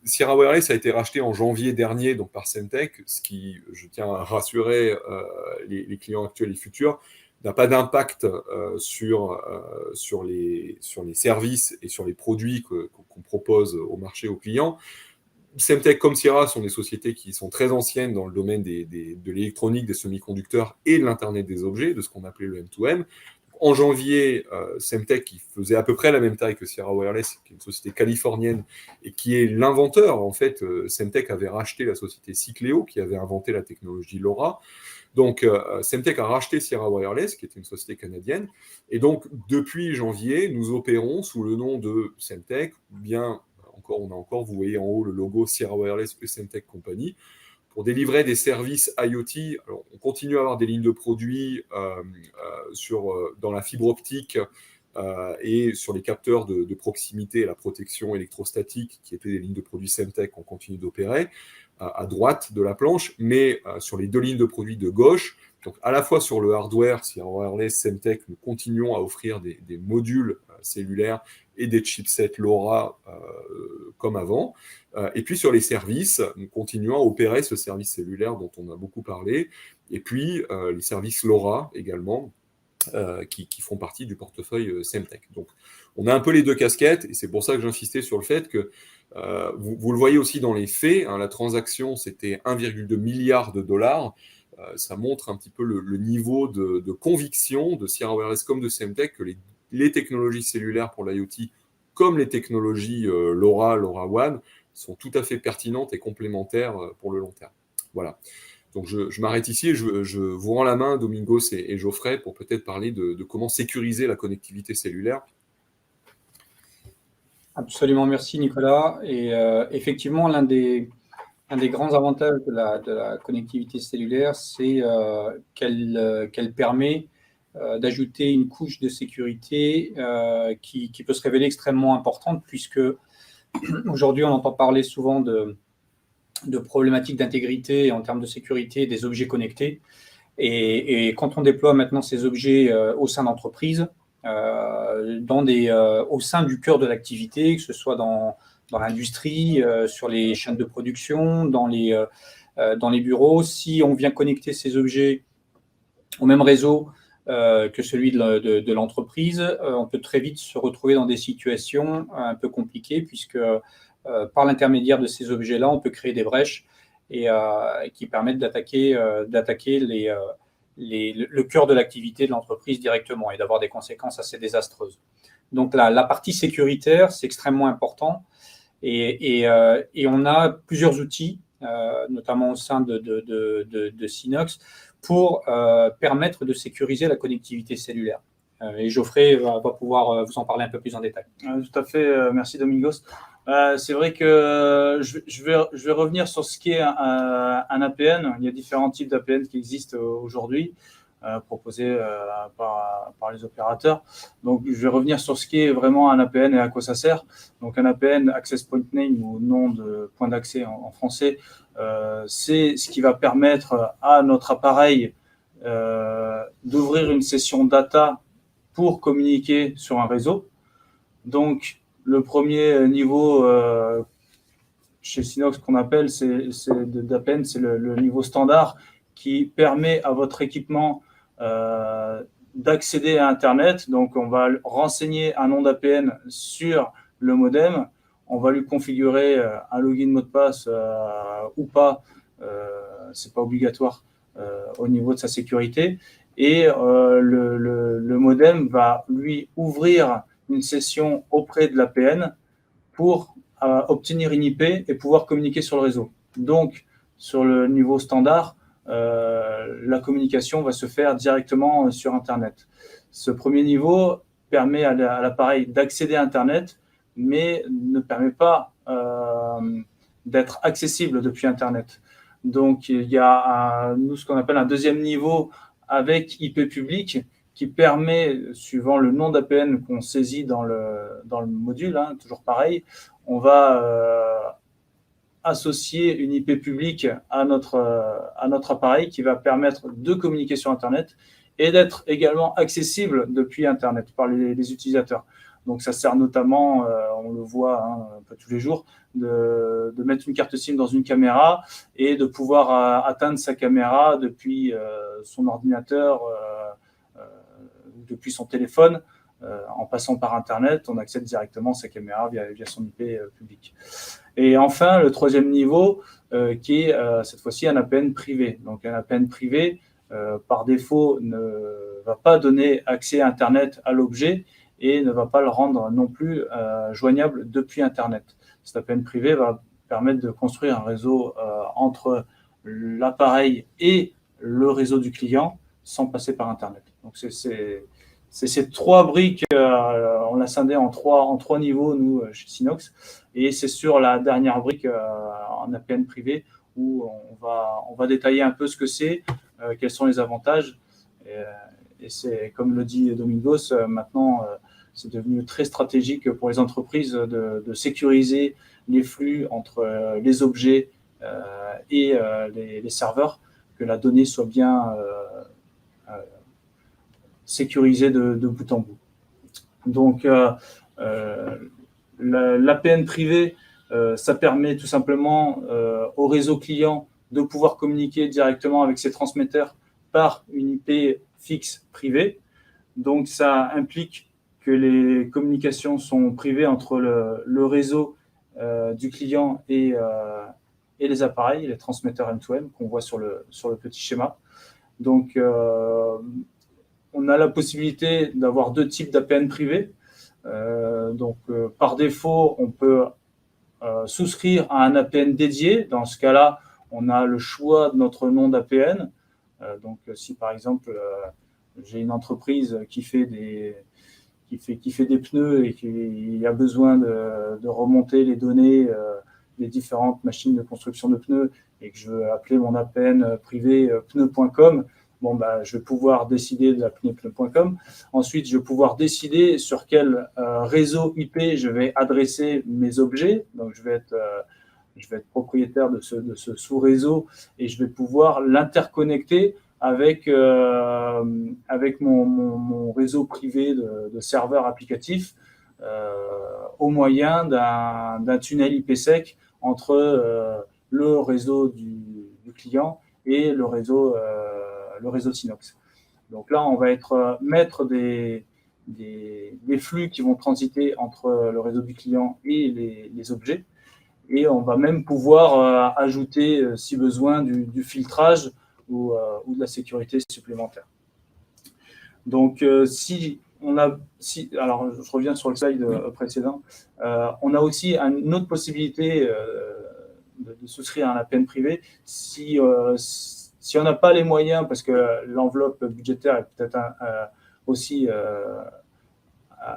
Sierra Wireless a été racheté en janvier dernier donc par Semtech, ce qui, je tiens à rassurer les clients actuels et futurs, n'a pas d'impact sur les services et sur les produits qu'on propose au marché aux clients. Semtech comme Sierra sont des sociétés qui sont très anciennes dans le domaine de l'électronique, des semi-conducteurs et de l'Internet des objets, de ce qu'on appelait le M2M. En janvier, Semtech, qui faisait à peu près la même taille que Sierra Wireless, qui est une société californienne et qui est l'inventeur, en fait, Semtech avait racheté la société Cycleo, qui avait inventé la technologie LoRa. Donc, Semtech a racheté Sierra Wireless, qui était une société canadienne. Et donc, depuis janvier, nous opérons sous le nom de Semtech, ou bien, vous voyez en haut le logo Sierra Wireless et Semtech Company, pour délivrer des services IoT. Alors, on continue à avoir des lignes de produits dans la fibre optique et sur les capteurs de proximité et la protection électrostatique, qui étaient des lignes de produits Semtech qu'on continue d'opérer à droite de la planche, mais sur les deux lignes de produits de gauche, donc à la fois sur le hardware, Sierra Wireless, Semtech, nous continuons à offrir des modules cellulaires et des chipsets LoRa comme avant. Et puis sur les services, nous continuons à opérer ce service cellulaire dont on a beaucoup parlé, et puis les services LoRa également, qui font partie du portefeuille Semtech. Donc on a un peu les deux casquettes, et c'est pour ça que j'insistais sur le fait que vous le voyez aussi dans les faits, hein, la transaction c'était 1,2 milliard de dollars. Ça montre un petit peu le niveau de conviction de Sierra Wireless comme de Semtech que les technologies cellulaires pour l'IoT, comme les technologies LoRaWAN, sont tout à fait pertinentes et complémentaires pour le long terme. Voilà. Donc je m'arrête ici et je vous rends la main, Domingos et Geoffrey, pour peut-être parler de comment sécuriser la connectivité cellulaire. Absolument, merci Nicolas. Et effectivement, l'un des grands avantages de la connectivité cellulaire, c'est qu'elle permet d'ajouter une couche de sécurité qui peut se révéler extrêmement importante, puisque aujourd'hui, on entend parler souvent de problématiques d'intégrité en termes de sécurité des objets connectés. Et quand on déploie maintenant ces objets au sein d'entreprises, au sein du cœur de l'activité, que ce soit dans l'industrie, sur les chaînes de production, dans les bureaux, si on vient connecter ces objets au même réseau que celui de l'entreprise, on peut très vite se retrouver dans des situations un peu compliquées, puisque par l'intermédiaire de ces objets-là, on peut créer des brèches et qui permettent d'attaquer le cœur de l'activité de l'entreprise directement et d'avoir des conséquences assez désastreuses. Donc la partie sécuritaire, c'est extrêmement important et on a plusieurs outils, notamment au sein de Synox, pour permettre de sécuriser la connectivité cellulaire. Et Geoffrey va pouvoir vous en parler un peu plus en détail. Tout à fait, merci Domingos. C'est vrai que je vais revenir sur ce qu'est un APN. Il y a différents types d'APN qui existent aujourd'hui, proposés par les opérateurs. Donc, je vais revenir sur ce qu'est vraiment un APN et à quoi ça sert. Donc, un APN, Access Point Name, ou nom de point d'accès en français, c'est ce qui va permettre à notre appareil d'ouvrir une session data pour communiquer sur un réseau. Donc, le premier niveau chez Synox qu'on appelle d'APN, c'est le niveau standard qui permet à votre équipement d'accéder à Internet. Donc, on va renseigner un nom d'APN sur le modem. On va lui configurer un login mot de passe ou pas. C'est pas obligatoire au niveau de sa sécurité. Et le modem va lui ouvrir une session auprès de l'APN pour obtenir une IP et pouvoir communiquer sur le réseau. Donc, sur le niveau standard, la communication va se faire directement sur Internet. Ce premier niveau permet à l'appareil d'accéder à Internet, mais ne permet pas d'être accessible depuis Internet. Donc, il y a ce qu'on appelle un deuxième niveau avec IP public qui permet, suivant le nom d'APN qu'on saisit dans le module, hein, toujours pareil, on va associer une IP publique à notre appareil qui va permettre de communiquer sur Internet et d'être également accessible depuis Internet par les utilisateurs. Donc, ça sert notamment, on le voit un peu tous les jours, de mettre une carte SIM dans une caméra et de pouvoir atteindre sa caméra depuis son ordinateur, depuis son téléphone, en passant par Internet, on accède directement à sa caméra via son IP public. Et enfin, le troisième niveau, qui est cette fois-ci un APN privé. Donc un APN privé, par défaut, ne va pas donner accès à Internet à l'objet et ne va pas le rendre non plus joignable depuis Internet. Cet APN privé va permettre de construire un réseau entre l'appareil et le réseau du client sans passer par Internet. Donc c'est ces trois briques, on l'a scindé en trois niveaux, nous, chez Synox. Et c'est sur la dernière brique, en APN privé, où on va détailler un peu ce que c'est, quels sont les avantages. Et c'est, comme le dit Domingos, maintenant, c'est devenu très stratégique pour les entreprises de sécuriser les flux entre les objets et les serveurs, que la donnée soit bien sécurisée de bout en bout. Donc, l'APN privé, ça permet tout simplement au réseau client de pouvoir communiquer directement avec ses transmetteurs par une IP fixe privée. Donc, ça implique que les communications sont privées entre le réseau du client et les appareils, les transmetteurs M2M qu'on voit sur le petit schéma. Donc, on a la possibilité d'avoir deux types d'APN privés. Par défaut, on peut souscrire à un APN dédié. Dans ce cas-là, on a le choix de notre nom d'APN. Donc, si par exemple, j'ai une entreprise qui fait des pneus et qui a besoin de remonter les données des différentes machines de construction de pneus et que je veux appeler mon APN privé pneu.com, bon, bah, je vais pouvoir décider de l'appeler pneu.com. Ensuite, je vais pouvoir décider sur quel réseau IP je vais adresser mes objets. Donc, je vais être propriétaire de ce sous-réseau et je vais pouvoir l'interconnecter avec mon réseau privé de serveurs applicatifs au moyen d'un tunnel IPsec entre le réseau du client et le réseau Synox. Donc là, on va être maître des flux qui vont transiter entre le réseau du client et les objets. Et on va même pouvoir ajouter, si besoin, du filtrage ou de la sécurité supplémentaire. Donc, alors, je reviens sur le slide précédent. On a aussi une autre possibilité de souscrire à un APN privé si on n'a pas les moyens, parce que l'enveloppe budgétaire est peut-être aussi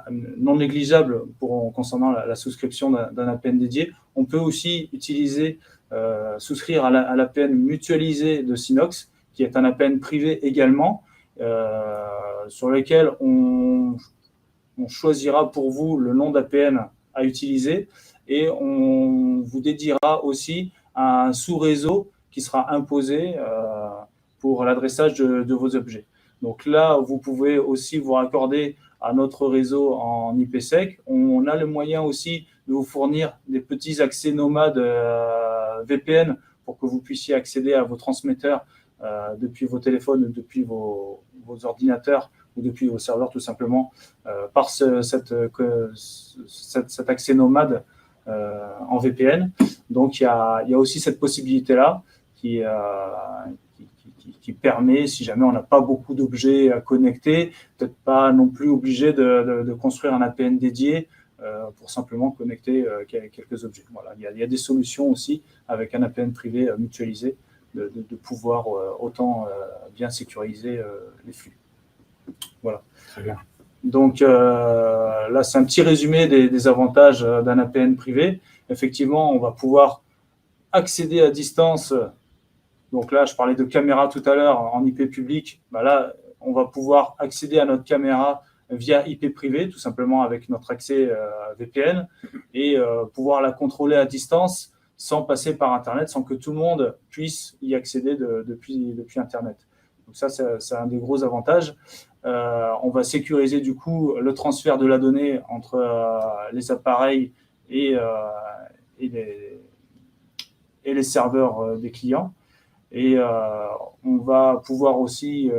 non négligeable concernant la souscription d'un APN dédié, on peut aussi souscrire à l'APN mutualisé de Synox, qui est un APN privé également, sur lequel on choisira pour vous le nom d'APN à utiliser et on vous dédiera aussi un sous-réseau qui sera imposé pour l'adressage de vos objets. Donc là, vous pouvez aussi vous raccorder à notre réseau en IPsec. On a le moyen aussi de vous fournir des petits accès nomades VPN pour que vous puissiez accéder à vos transmetteurs depuis vos téléphones, depuis vos ordinateurs ou depuis vos serveurs tout simplement par cet accès nomade en VPN. Donc il y a aussi cette possibilité-là qui permet, si jamais on n'a pas beaucoup d'objets à connecter, peut-être pas non plus obligé de construire un APN dédié pour simplement connecter quelques objets. Voilà, il y a des solutions aussi avec un APN privé mutualisé de pouvoir autant bien sécuriser les flux. Voilà. Très bien. Donc là, c'est un petit résumé des avantages d'un APN privé. Effectivement, on va pouvoir accéder à distance. Donc là, je parlais de caméra tout à l'heure en IP public. Bah là, on va pouvoir accéder à notre caméra via IP privé, tout simplement avec notre accès VPN, et pouvoir la contrôler à distance sans passer par Internet, sans que tout le monde puisse y accéder depuis Internet. Donc ça, c'est un des gros avantages. On va sécuriser du coup le transfert de la donnée entre les appareils et les serveurs des clients. Et on va pouvoir aussi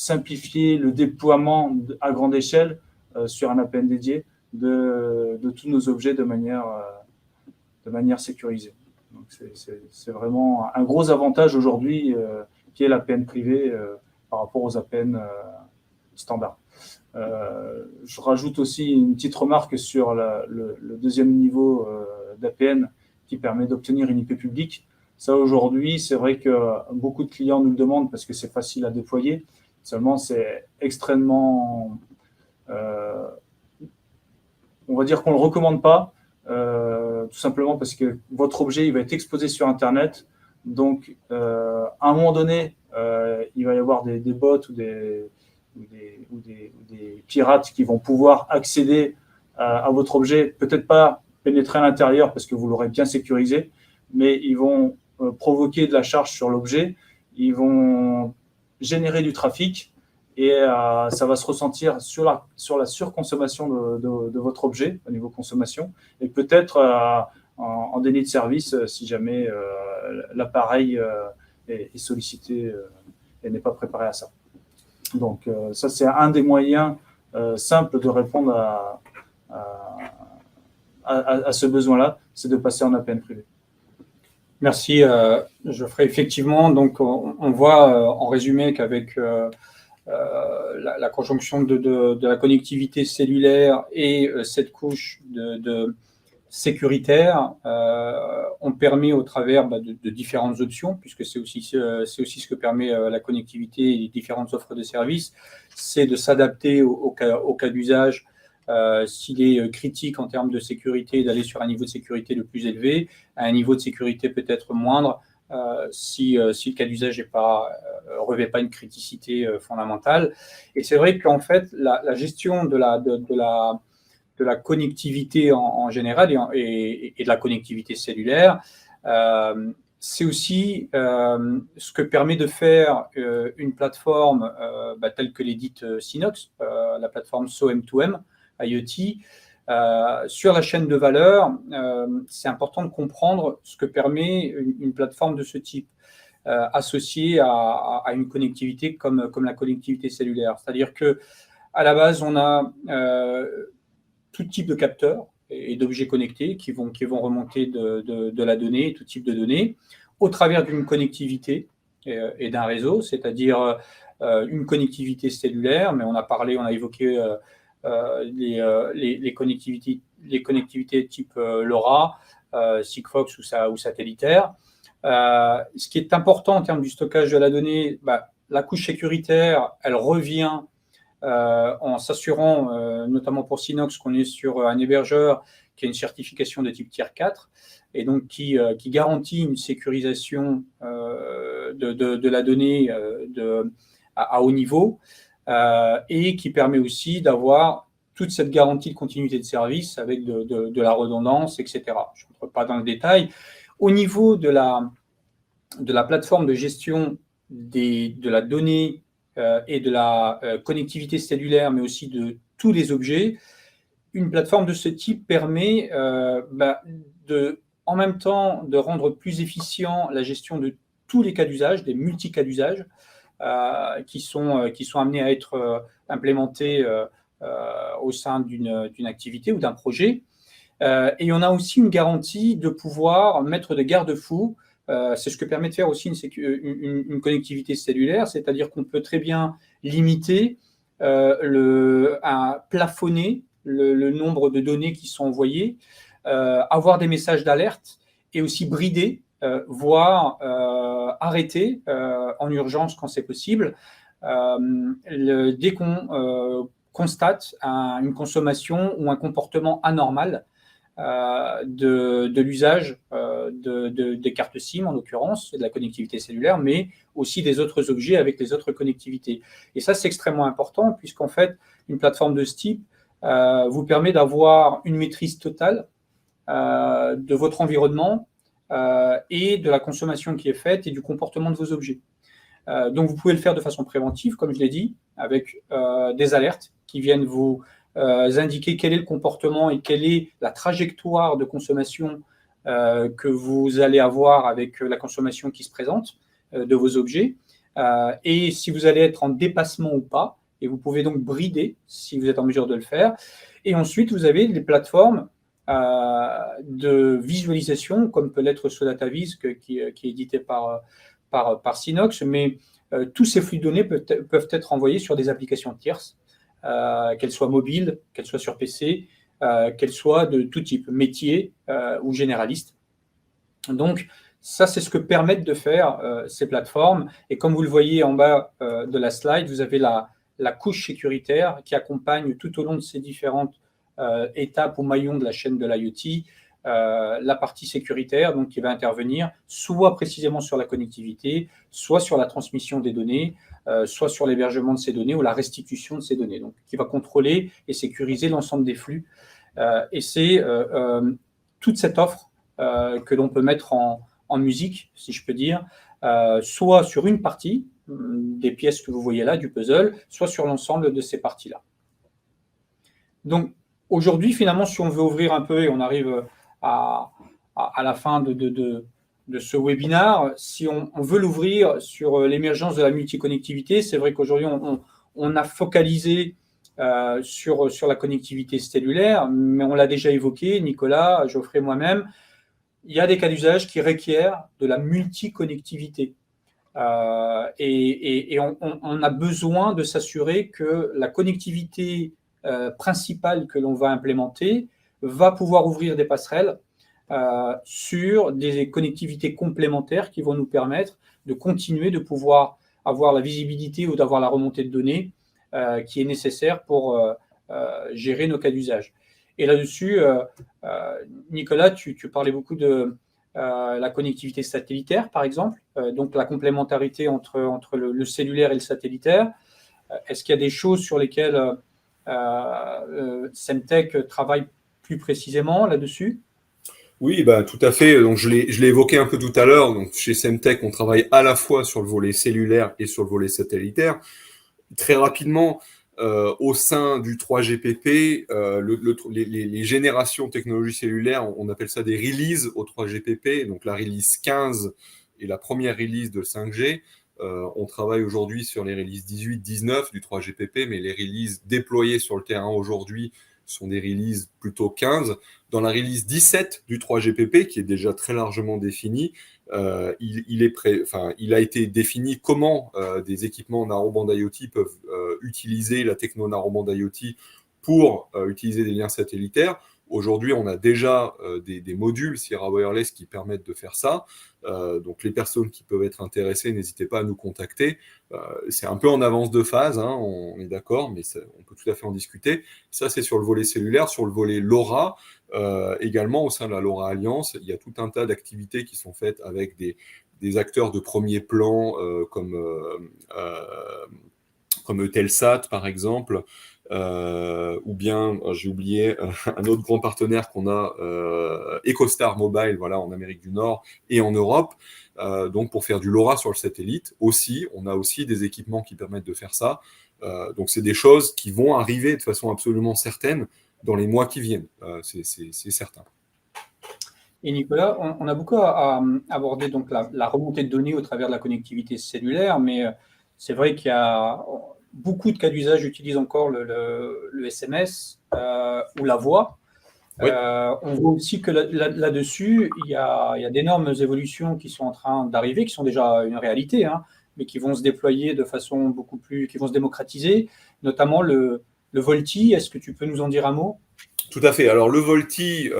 simplifier le déploiement à grande échelle sur un APN dédié de tous nos objets de manière sécurisée. Donc c'est vraiment un gros avantage aujourd'hui qui est l'APN privé par rapport aux APN standards. Je rajoute aussi une petite remarque sur le deuxième niveau d'APN qui permet d'obtenir une IP publique. Ça, aujourd'hui, c'est vrai que beaucoup de clients nous le demandent parce que c'est facile à déployer. Seulement, c'est extrêmement... on va dire qu'on ne le recommande pas, tout simplement parce que votre objet il va être exposé sur Internet. Donc, à un moment donné, il va y avoir des bots ou des pirates qui vont pouvoir accéder à votre objet, peut-être pas pénétrer à l'intérieur parce que vous l'aurez bien sécurisé, mais ils vont provoquer de la charge sur l'objet, ils vont générer du trafic et ça va se ressentir sur la surconsommation de votre objet au niveau consommation et peut-être en déni de service si jamais l'appareil est sollicité et n'est pas préparé à ça. Donc ça, c'est un des moyens simples de répondre à ce besoin-là, c'est de passer en APN privé. Merci, Geoffrey. Effectivement, donc on voit en résumé qu'avec la conjonction de la connectivité cellulaire et cette couche de sécuritaire, on permet au travers de différentes options, puisque c'est aussi ce que permet la connectivité et les différentes offres de services, c'est de s'adapter au cas d'usage. S'il est critique en termes de sécurité, d'aller sur un niveau de sécurité le plus élevé, à un niveau de sécurité peut-être moindre, si le cas d'usage ne revêt pas une criticité fondamentale. Et c'est vrai qu'en fait, la gestion de la connectivité en général et de la connectivité cellulaire, c'est aussi ce que permet de faire une plateforme telle que l'édite Sinox, la plateforme SOM2M, IoT. Sur la chaîne de valeur, c'est important de comprendre ce que permet une plateforme de ce type, associée à une connectivité comme la connectivité cellulaire. C'est-à-dire qu'à la base, on a tout type de capteurs et d'objets connectés qui vont remonter de la donnée, tout type de données, au travers d'une connectivité et d'un réseau, c'est-à-dire une connectivité cellulaire, mais on a évoqué les connectivités type LoRa, Sigfox ou satellitaire. Ce qui est important en termes du stockage de la donnée, la couche sécuritaire, elle revient en s'assurant, notamment pour Sinox, qu'on est sur un hébergeur qui a une certification de type Tier 4 et donc qui garantit une sécurisation de la donnée à haut niveau. Et qui permet aussi d'avoir toute cette garantie de continuité de service avec de la redondance, etc. Je ne rentre pas dans le détail. Au niveau de la plateforme de gestion de la donnée et de la connectivité cellulaire, mais aussi de tous les objets, une plateforme de ce type permet en même temps de rendre plus efficient la gestion de tous les cas d'usage, des multi-cas d'usage, qui sont amenés à être implémentés au sein d'une activité ou d'un projet. Et on a aussi une garantie de pouvoir mettre des garde-fous. C'est ce que permet de faire aussi une connectivité cellulaire, c'est-à-dire qu'on peut très bien limiter, plafonner le nombre de données qui sont envoyées, avoir des messages d'alerte et aussi brider, voire arrêter en urgence quand c'est possible, dès qu'on constate une consommation ou un comportement anormal de l'usage des cartes SIM, en l'occurrence, et de la connectivité cellulaire, mais aussi des autres objets avec les autres connectivités. Et ça, c'est extrêmement important, puisqu'en fait, une plateforme de ce type vous permet d'avoir une maîtrise totale de votre environnement et de la consommation qui est faite et du comportement de vos objets. Donc, vous pouvez le faire de façon préventive, comme je l'ai dit, avec des alertes qui viennent vous indiquer quel est le comportement et quelle est la trajectoire de consommation que vous allez avoir avec la consommation qui se présente de vos objets. et si vous allez être en dépassement ou pas, et vous pouvez donc brider si vous êtes en mesure de le faire. Et ensuite, vous avez des plateformes de visualisation, comme peut l'être SoDataVis, qui est édité par Synox, mais tous ces flux de données peuvent être envoyés sur des applications tierces, qu'elles soient mobiles, qu'elles soient sur PC, qu'elles soient de tout type, métier ou généralistes. Donc, ça, c'est ce que permettent de faire ces plateformes. Et comme vous le voyez en bas de la slide, vous avez la couche sécuritaire qui accompagne tout au long de ces différentes étapes ou maillons de la chaîne de l'IoT, la partie sécuritaire, donc qui va intervenir soit précisément sur la connectivité, soit sur la transmission des données, soit sur l'hébergement de ces données ou la restitution de ces données, donc qui va contrôler et sécuriser l'ensemble des flux. Et c'est toute cette offre que l'on peut mettre en musique, si je peux dire, soit sur une partie des pièces que vous voyez là, du puzzle, soit sur l'ensemble de ces parties-là. Donc, aujourd'hui, finalement, si on veut ouvrir un peu, et on arrive à la fin de ce webinaire, si on veut l'ouvrir sur l'émergence de la multiconnectivité, c'est vrai qu'aujourd'hui, on a focalisé sur la connectivité cellulaire, mais on l'a déjà évoqué, Nicolas, Geoffrey, moi-même, il y a des cas d'usage qui requièrent de la multiconnectivité. Et on a besoin de s'assurer que la connectivité principale que l'on va implémenter va pouvoir ouvrir des passerelles sur des connectivités complémentaires qui vont nous permettre de continuer de pouvoir avoir la visibilité ou d'avoir la remontée de données qui est nécessaire pour gérer nos cas d'usage. Et là-dessus, Nicolas, tu parlais beaucoup de la connectivité satellitaire, par exemple, donc la complémentarité entre le cellulaire et le satellitaire. Est-ce qu'il y a des choses sur lesquelles Semtech travaille plus précisément là-dessus? Oui, bah, tout à fait. Donc, je l'ai évoqué un peu tout à l'heure. Donc, chez Semtech, on travaille à la fois sur le volet cellulaire et sur le volet satellitaire. Très rapidement, au sein du 3GPP, les générations de technologies cellulaires, on appelle ça des releases au 3GPP. Donc, la release 15 et la première release de 5G. On travaille aujourd'hui sur les releases 18, 19 du 3GPP, mais les releases déployées sur le terrain aujourd'hui sont des releases plutôt 15. Dans la release 17 du 3GPP, qui est déjà très largement définie, il a été défini comment des équipements narrowband IoT peuvent utiliser la techno narrowband IoT pour utiliser des liens satellitaires. Aujourd'hui, on a déjà des modules Sierra Wireless qui permettent de faire ça. Donc, les personnes qui peuvent être intéressées, n'hésitez pas à nous contacter. C'est un peu en avance de phase, hein, on est d'accord, mais on peut tout à fait en discuter. Ça, c'est sur le volet cellulaire. Sur le volet LoRa, également, au sein de la LoRa Alliance, il y a tout un tas d'activités qui sont faites avec des acteurs de premier plan comme Eutelsat, par exemple, ou bien, j'ai oublié, un autre grand partenaire qu'on a, EchoStar Mobile, voilà, en Amérique du Nord et en Europe, donc pour faire du LoRa sur le satellite. Aussi, on a aussi des équipements qui permettent de faire ça. Donc, c'est des choses qui vont arriver de façon absolument certaine dans les mois qui viennent, c'est certain. Et Nicolas, on a beaucoup abordé donc la remontée de données au travers de la connectivité cellulaire, mais c'est vrai qu'il y a beaucoup de cas d'usage utilisent encore le SMS ou la voix. Oui. On voit aussi que là-dessus, il y a d'énormes évolutions qui sont en train d'arriver, qui sont déjà une réalité, hein, mais qui vont se déployer de façon beaucoup plus, qui vont se démocratiser, notamment le VoLTE. Est-ce que tu peux nous en dire un mot ? Tout à fait. Alors le VoLTE,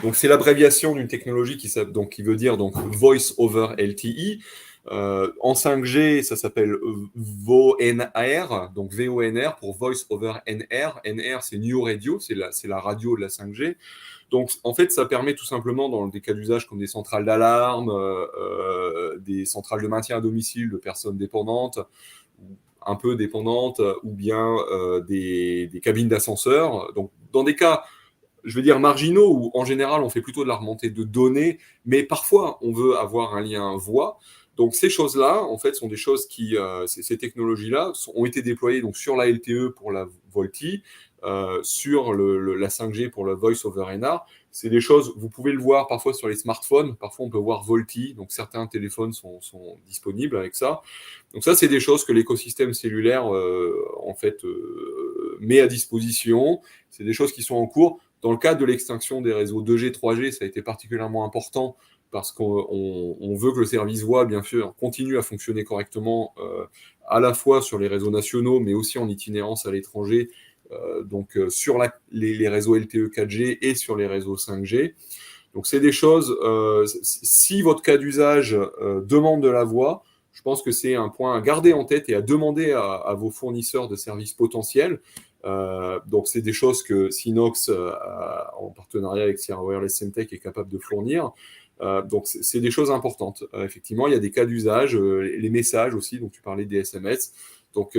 donc c'est l'abréviation d'une technologie qui veut dire donc Voice over LTE. En 5G, ça s'appelle VoNR, donc VoNR pour Voice over NR. NR, c'est New Radio, c'est la radio de la 5G. Donc, en fait, ça permet tout simplement, dans des cas d'usage comme des centrales d'alarme, des centrales de maintien à domicile de personnes dépendantes, un peu dépendantes, ou bien des cabines d'ascenseur. Donc, dans des cas, je veux dire, marginaux, où en général, on fait plutôt de la remontée de données, mais parfois, on veut avoir un lien voix. Donc, ces choses-là, en fait, sont des choses qui, ces technologies-là ont été déployées donc, sur la LTE pour la VoLTE. sur la 5G pour le Voice over NR. C'est des choses, vous pouvez le voir parfois sur les smartphones, parfois on peut voir VoLTE, donc certains téléphones sont disponibles avec ça. Donc ça, c'est des choses que l'écosystème cellulaire met à disposition. C'est des choses qui sont en cours. Dans le cadre de l'extinction des réseaux 2G, 3G, ça a été particulièrement important parce qu'on veut que le service voix, bien sûr, continue à fonctionner correctement à la fois sur les réseaux nationaux, mais aussi en itinérance à l'étranger, sur les réseaux LTE 4G et sur les réseaux 5G. Donc c'est des choses, si votre cas d'usage demande de la voix, je pense que c'est un point à garder en tête et à demander à vos fournisseurs de services potentiels. Donc c'est des choses que Sinox, en partenariat avec Sierra Wireless Semtech, est capable de fournir. Donc c'est des choses importantes. Effectivement, il y a des cas d'usage, les messages aussi, donc tu parlais des SMS. Donc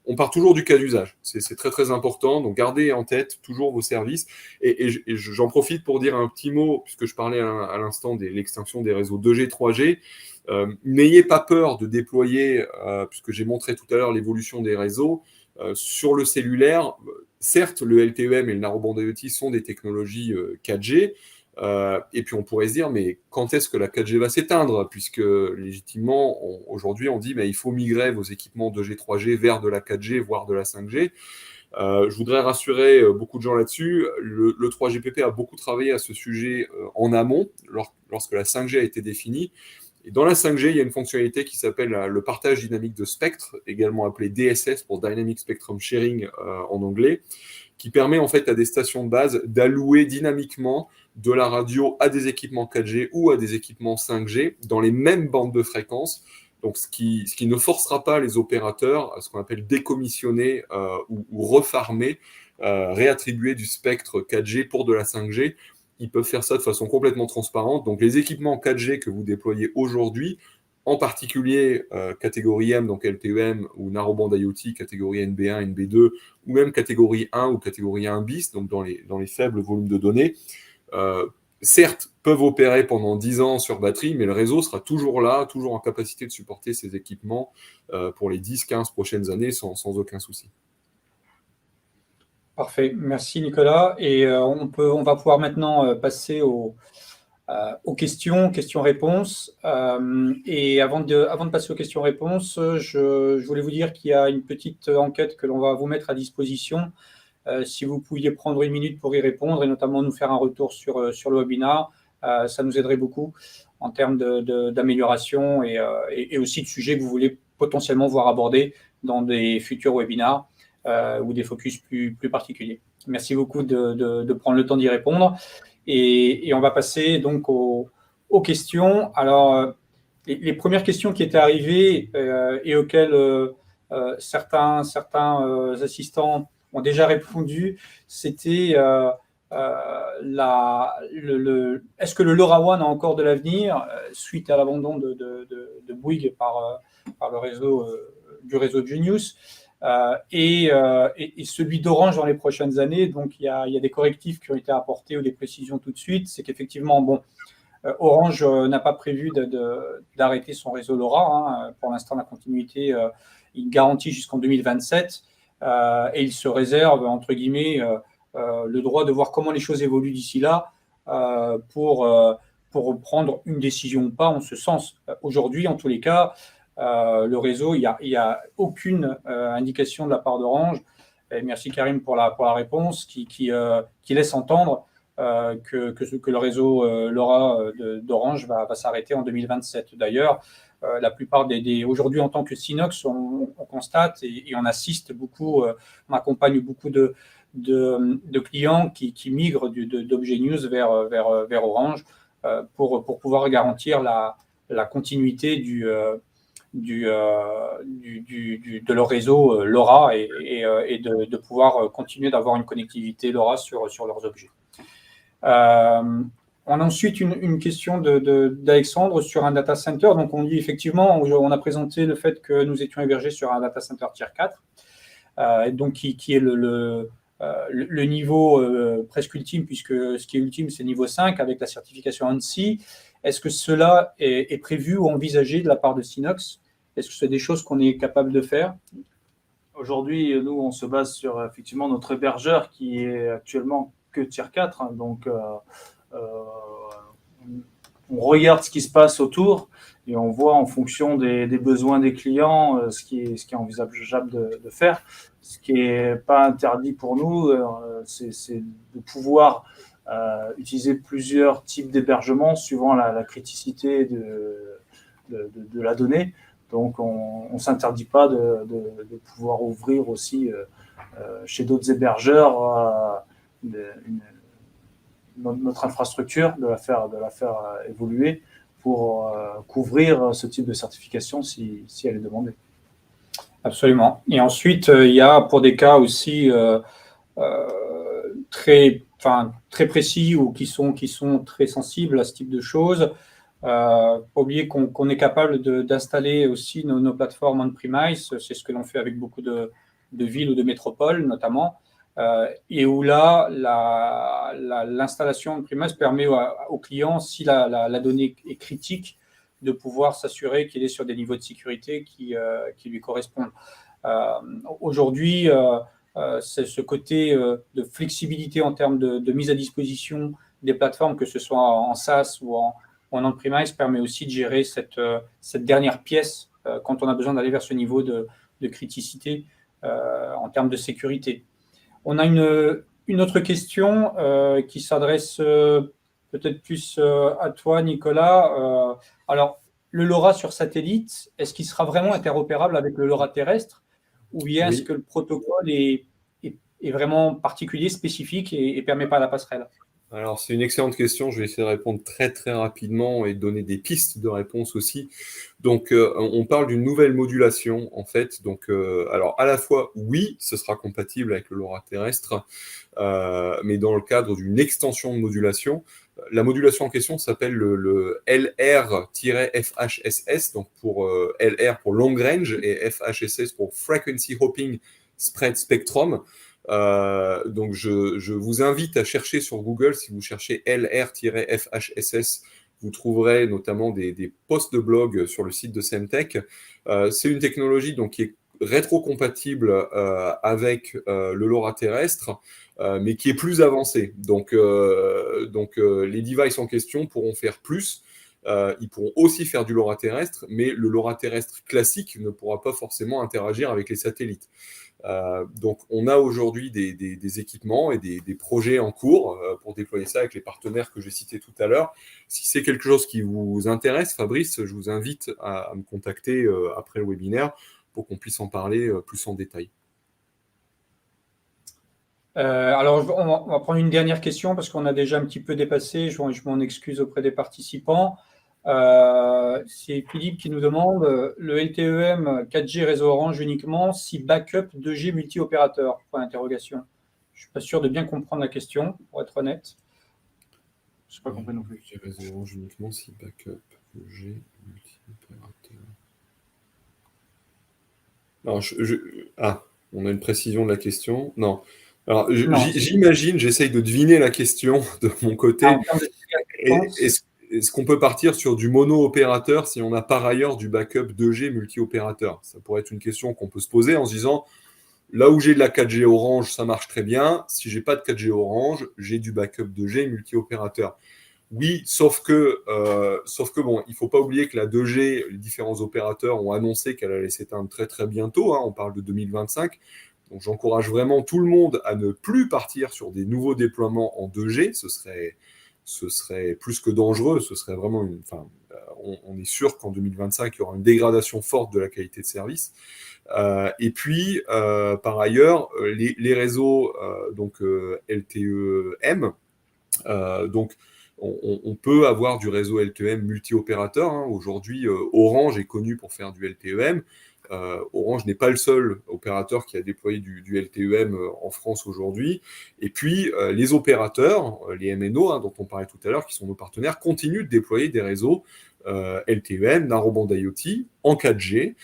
on part toujours du cas d'usage. C'est très très important. Donc gardez en tête toujours vos services. Et j'en profite pour dire un petit mot, puisque je parlais à l'instant de l'extinction des réseaux 2G, 3G. N'ayez pas peur de déployer, puisque j'ai montré tout à l'heure l'évolution des réseaux, sur le cellulaire. Certes, le LTE-M et le Narrowband IoT sont des technologies 4G, et puis on pourrait se dire, mais quand est-ce que la 4G va s'éteindre? Puisque légitimement, aujourd'hui, on dit, mais il faut migrer vos équipements 2G, 3G vers de la 4G, voire de la 5G. Je voudrais rassurer beaucoup de gens là-dessus. Le 3GPP a beaucoup travaillé à ce sujet en amont, lorsque la 5G a été définie. Et dans la 5G, il y a une fonctionnalité qui s'appelle le partage dynamique de spectre, également appelé DSS pour Dynamic Spectrum Sharing en anglais, qui permet en fait à des stations de base d'allouer dynamiquement de la radio à des équipements 4G ou à des équipements 5G dans les mêmes bandes de fréquences. Donc, ce qui ne forcera pas les opérateurs à ce qu'on appelle décommissionner ou refarmer, réattribuer du spectre 4G pour de la 5G. Ils peuvent faire ça de façon complètement transparente. Donc, les équipements 4G que vous déployez aujourd'hui, en particulier catégorie M, donc LTE-M ou Narrowband IoT, catégorie NB1, NB2, ou même catégorie 1 ou catégorie 1 bis, donc dans les faibles volumes de données, certes, peuvent opérer pendant 10 ans sur batterie, mais le réseau sera toujours là, toujours en capacité de supporter ces équipements pour les 10-15 prochaines années sans aucun souci. Parfait, merci Nicolas. Et on va pouvoir maintenant passer aux questions-réponses. Et avant de passer aux questions-réponses, je voulais vous dire qu'il y a une petite enquête que l'on va vous mettre à disposition. Si vous pouviez prendre une minute pour y répondre et notamment nous faire un retour sur le webinaire, ça nous aiderait beaucoup en termes d'amélioration et aussi de sujets que vous voulez potentiellement voir abordés dans des futurs webinaires ou des focus plus particuliers. Merci beaucoup de prendre le temps d'y répondre. Et on va passer donc aux questions. Alors, les premières questions qui étaient arrivées et auxquelles certains assistants ont déjà répondu, c'était est-ce que le LoRaWAN a encore de l'avenir suite à l'abandon de Bouygues par le réseau du réseau Genius et celui d'Orange dans les prochaines années. Donc, il y a des correctifs qui ont été apportés ou des précisions tout de suite. C'est qu'effectivement, Orange n'a pas prévu d'arrêter son réseau LoRa. Pour l'instant, la continuité, il garantit jusqu'en 2027 et il se réserve, entre guillemets, le droit de voir comment les choses évoluent d'ici là pour prendre une décision ou pas en ce sens. Aujourd'hui, en tous les cas, le réseau, il y a aucune indication de la part d'Orange. Et merci Karim pour la réponse qui laisse entendre que le réseau LoRa d'Orange va s'arrêter en 2027. D'ailleurs, la plupart aujourd'hui, en tant que Sinox, on constate et on assiste beaucoup, on accompagne beaucoup de clients qui migrent d'Obgenius vers Orange pour pouvoir garantir la continuité de leur réseau LoRa et de pouvoir continuer d'avoir une connectivité LoRa sur leurs objets. On a ensuite une question d'Alexandre sur un data center. Donc, on dit effectivement, on a présenté le fait que nous étions hébergés sur un data center tier 4, donc qui est le niveau presque ultime, puisque ce qui est ultime, c'est niveau 5 avec la certification ANSI. Est-ce que cela est prévu ou envisagé de la part de Sinox? Est-ce que c'est des choses qu'on est capable de faire? aujourd'hui, nous, on se base sur effectivement notre hébergeur qui est actuellement que Tier 4. Hein, donc, on regarde ce qui se passe autour et on voit en fonction des besoins des clients ce qui est envisageable de faire. Ce qui n'est pas interdit pour nous, c'est de pouvoir utiliser plusieurs types d'hébergements suivant la criticité de la donnée. Donc, on ne s'interdit pas de pouvoir ouvrir aussi chez d'autres hébergeurs notre infrastructure, de la faire évoluer pour couvrir ce type de certification si elle est demandée. Absolument. Et ensuite, il y a pour des cas aussi très précis ou qui sont très sensibles à ce type de choses. Pas oublier qu'on est capable d'installer aussi nos plateformes on-premise. C'est ce que l'on fait avec beaucoup de villes ou de métropoles notamment. Et où là, l'installation on-premise permet aux clients, si la donnée est critique, de pouvoir s'assurer qu'il est sur des niveaux de sécurité qui lui correspondent. Aujourd'hui, c'est ce côté de flexibilité en termes de mise à disposition des plateformes, que ce soit en SaaS ou en on-premise, permet aussi de gérer cette dernière pièce quand on a besoin d'aller vers ce niveau de criticité en termes de sécurité. On a une autre question qui s'adresse peut-être plus à toi, Nicolas. Alors, le LoRa sur satellite, est-ce qu'il sera vraiment interopérable avec le LoRa terrestre, ou bien est-ce que le protocole est vraiment particulier, spécifique et ne permet pas la passerelle? Alors, c'est une excellente question. Je vais essayer de répondre très, très rapidement et donner des pistes de réponse aussi. Donc, on parle d'une nouvelle modulation, en fait. Donc, alors, à la fois, oui, ce sera compatible avec le LoRa terrestre, mais dans le cadre d'une extension de modulation. La modulation en question s'appelle le LR-FHSS, donc pour LR pour Long Range et FHSS pour Frequency Hopping Spread Spectrum. Donc, je vous invite à chercher sur Google, si vous cherchez LR-FHSS, vous trouverez notamment des posts de blog sur le site de Semtech. C'est une technologie donc, qui est rétrocompatible avec le LoRa terrestre, mais qui est plus avancée. Donc, les devices en question pourront faire plus. Ils pourront aussi faire du LoRa terrestre, mais le LoRa terrestre classique ne pourra pas forcément interagir avec les satellites. Donc, on a aujourd'hui des équipements et des projets en cours pour déployer ça avec les partenaires que j'ai cités tout à l'heure. Si c'est quelque chose qui vous intéresse, Fabrice, je vous invite à me contacter après le webinaire pour qu'on puisse en parler plus en détail. Alors, on va prendre une dernière question parce qu'on a déjà un petit peu dépassé. Je m'en excuse auprès des participants. C'est Philippe qui nous demande le LTE-M 4G réseau Orange uniquement si backup 2G multi-opérateur. Point d'interrogation. Je ne suis pas sûr de bien comprendre la question, pour être honnête. Je n'ai pas compris non plus. Réseau Orange uniquement si backup 2G multi-opérateur. Alors, on a une précision de la question. Non. Alors, j'imagine, j'essaye de deviner la question de mon côté. Est-ce qu'on peut partir sur du mono-opérateur si on a par ailleurs du backup 2G multi-opérateur? Ça pourrait être une question qu'on peut se poser en se disant, là où j'ai de la 4G Orange, ça marche très bien. Si j'ai pas de 4G Orange, j'ai du backup 2G multi-opérateur. Oui, sauf que bon, il faut pas oublier que la 2G, les différents opérateurs ont annoncé qu'elle allait s'éteindre très très bientôt. On parle de 2025. Donc, j'encourage vraiment tout le monde à ne plus partir sur des nouveaux déploiements en 2G. Ce serait plus que dangereux. Ce serait vraiment on est sûr qu'en 2025, il y aura une dégradation forte de la qualité de service. Et puis, par ailleurs, les réseaux LTE-M, donc on peut avoir du réseau LTE-M multi-opérateur. Aujourd'hui, Orange est connu pour faire du LTE-M. Orange n'est pas le seul opérateur qui a déployé du LTE-M en France aujourd'hui. Et puis, les opérateurs, les MNO, dont on parlait tout à l'heure, qui sont nos partenaires, continuent de déployer des réseaux LTE-M, Narrowband IoT, en 4G.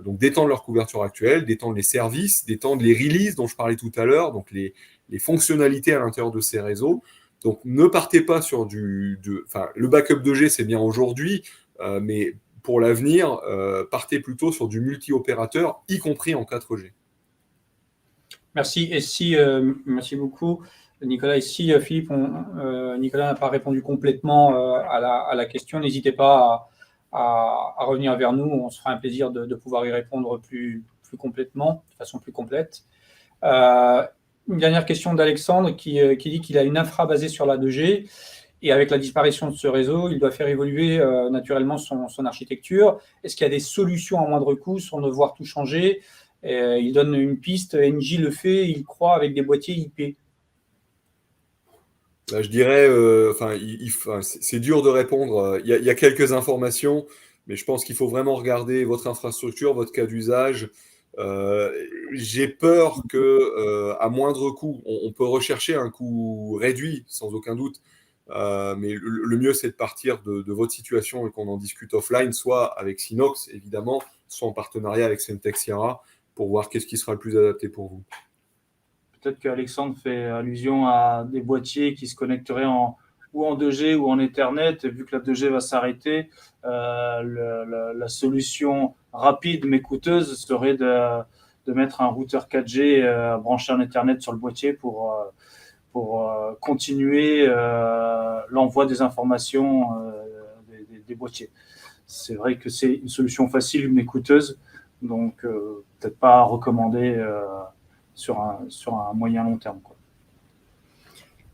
Donc, d'étendre leur couverture actuelle, d'étendre les services, d'étendre les releases dont je parlais tout à l'heure, donc les fonctionnalités à l'intérieur de ces réseaux. Donc, ne partez pas sur le backup 2G, c'est bien aujourd'hui, mais pour l'avenir, partez plutôt sur du multi-opérateur, y compris en 4G. Merci. Et si, merci beaucoup, Nicolas. Et si, Philippe, Nicolas n'a pas répondu complètement à la question, n'hésitez pas à revenir vers nous. On se fera un plaisir de pouvoir y répondre plus complètement, de façon plus complète. Une dernière question d'Alexandre qui dit qu'il a une infra basée sur la 2G. Et avec la disparition de ce réseau, il doit faire évoluer naturellement son architecture. Est-ce qu'il y a des solutions à moindre coût sans devoir tout changer? Il donne une piste, Engie le fait, il croit, avec des boîtiers IP. Je dirais, c'est dur de répondre. Il y a quelques informations, mais je pense qu'il faut vraiment regarder votre infrastructure, votre cas d'usage. J'ai peur que, à moindre coût, on peut rechercher un coût réduit, sans aucun doute. Mais le mieux, c'est de partir de votre situation et qu'on en discute offline, soit avec Synox, évidemment, soit en partenariat avec Semtech Sierra, pour voir qu'est-ce qui sera le plus adapté pour vous. Peut-être qu'Alexandre fait allusion à des boîtiers qui se connecteraient ou en 2G ou en Ethernet. Vu que la 2G va s'arrêter, la solution rapide mais coûteuse serait de mettre un routeur 4G branché en Ethernet sur le boîtier pour continuer l'envoi des informations des boîtiers. C'est vrai que c'est une solution facile mais coûteuse, donc peut-être pas à recommander sur un moyen long terme, quoi.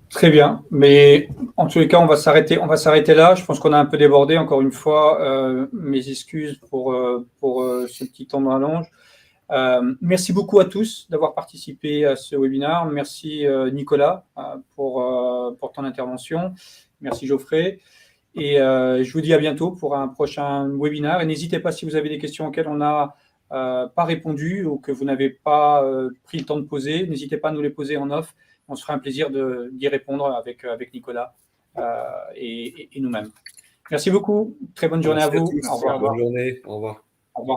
Très bien, mais en tous les cas, on va s'arrêter là. Je pense qu'on a un peu débordé. Encore une fois, mes excuses pour ce petit temps de rallonge. Merci beaucoup à tous d'avoir participé à ce webinaire. Merci Nicolas pour ton intervention. Merci Geoffrey. Et je vous dis à bientôt pour un prochain webinaire. Et n'hésitez pas, si vous avez des questions auxquelles on n'a pas répondu ou que vous n'avez pas pris le temps de poser, n'hésitez pas à nous les poser en off. On se fera un plaisir d'y répondre avec Nicolas et nous-mêmes. Merci beaucoup. Très bonne journée à vous. Au revoir. Bonne journée. Au revoir.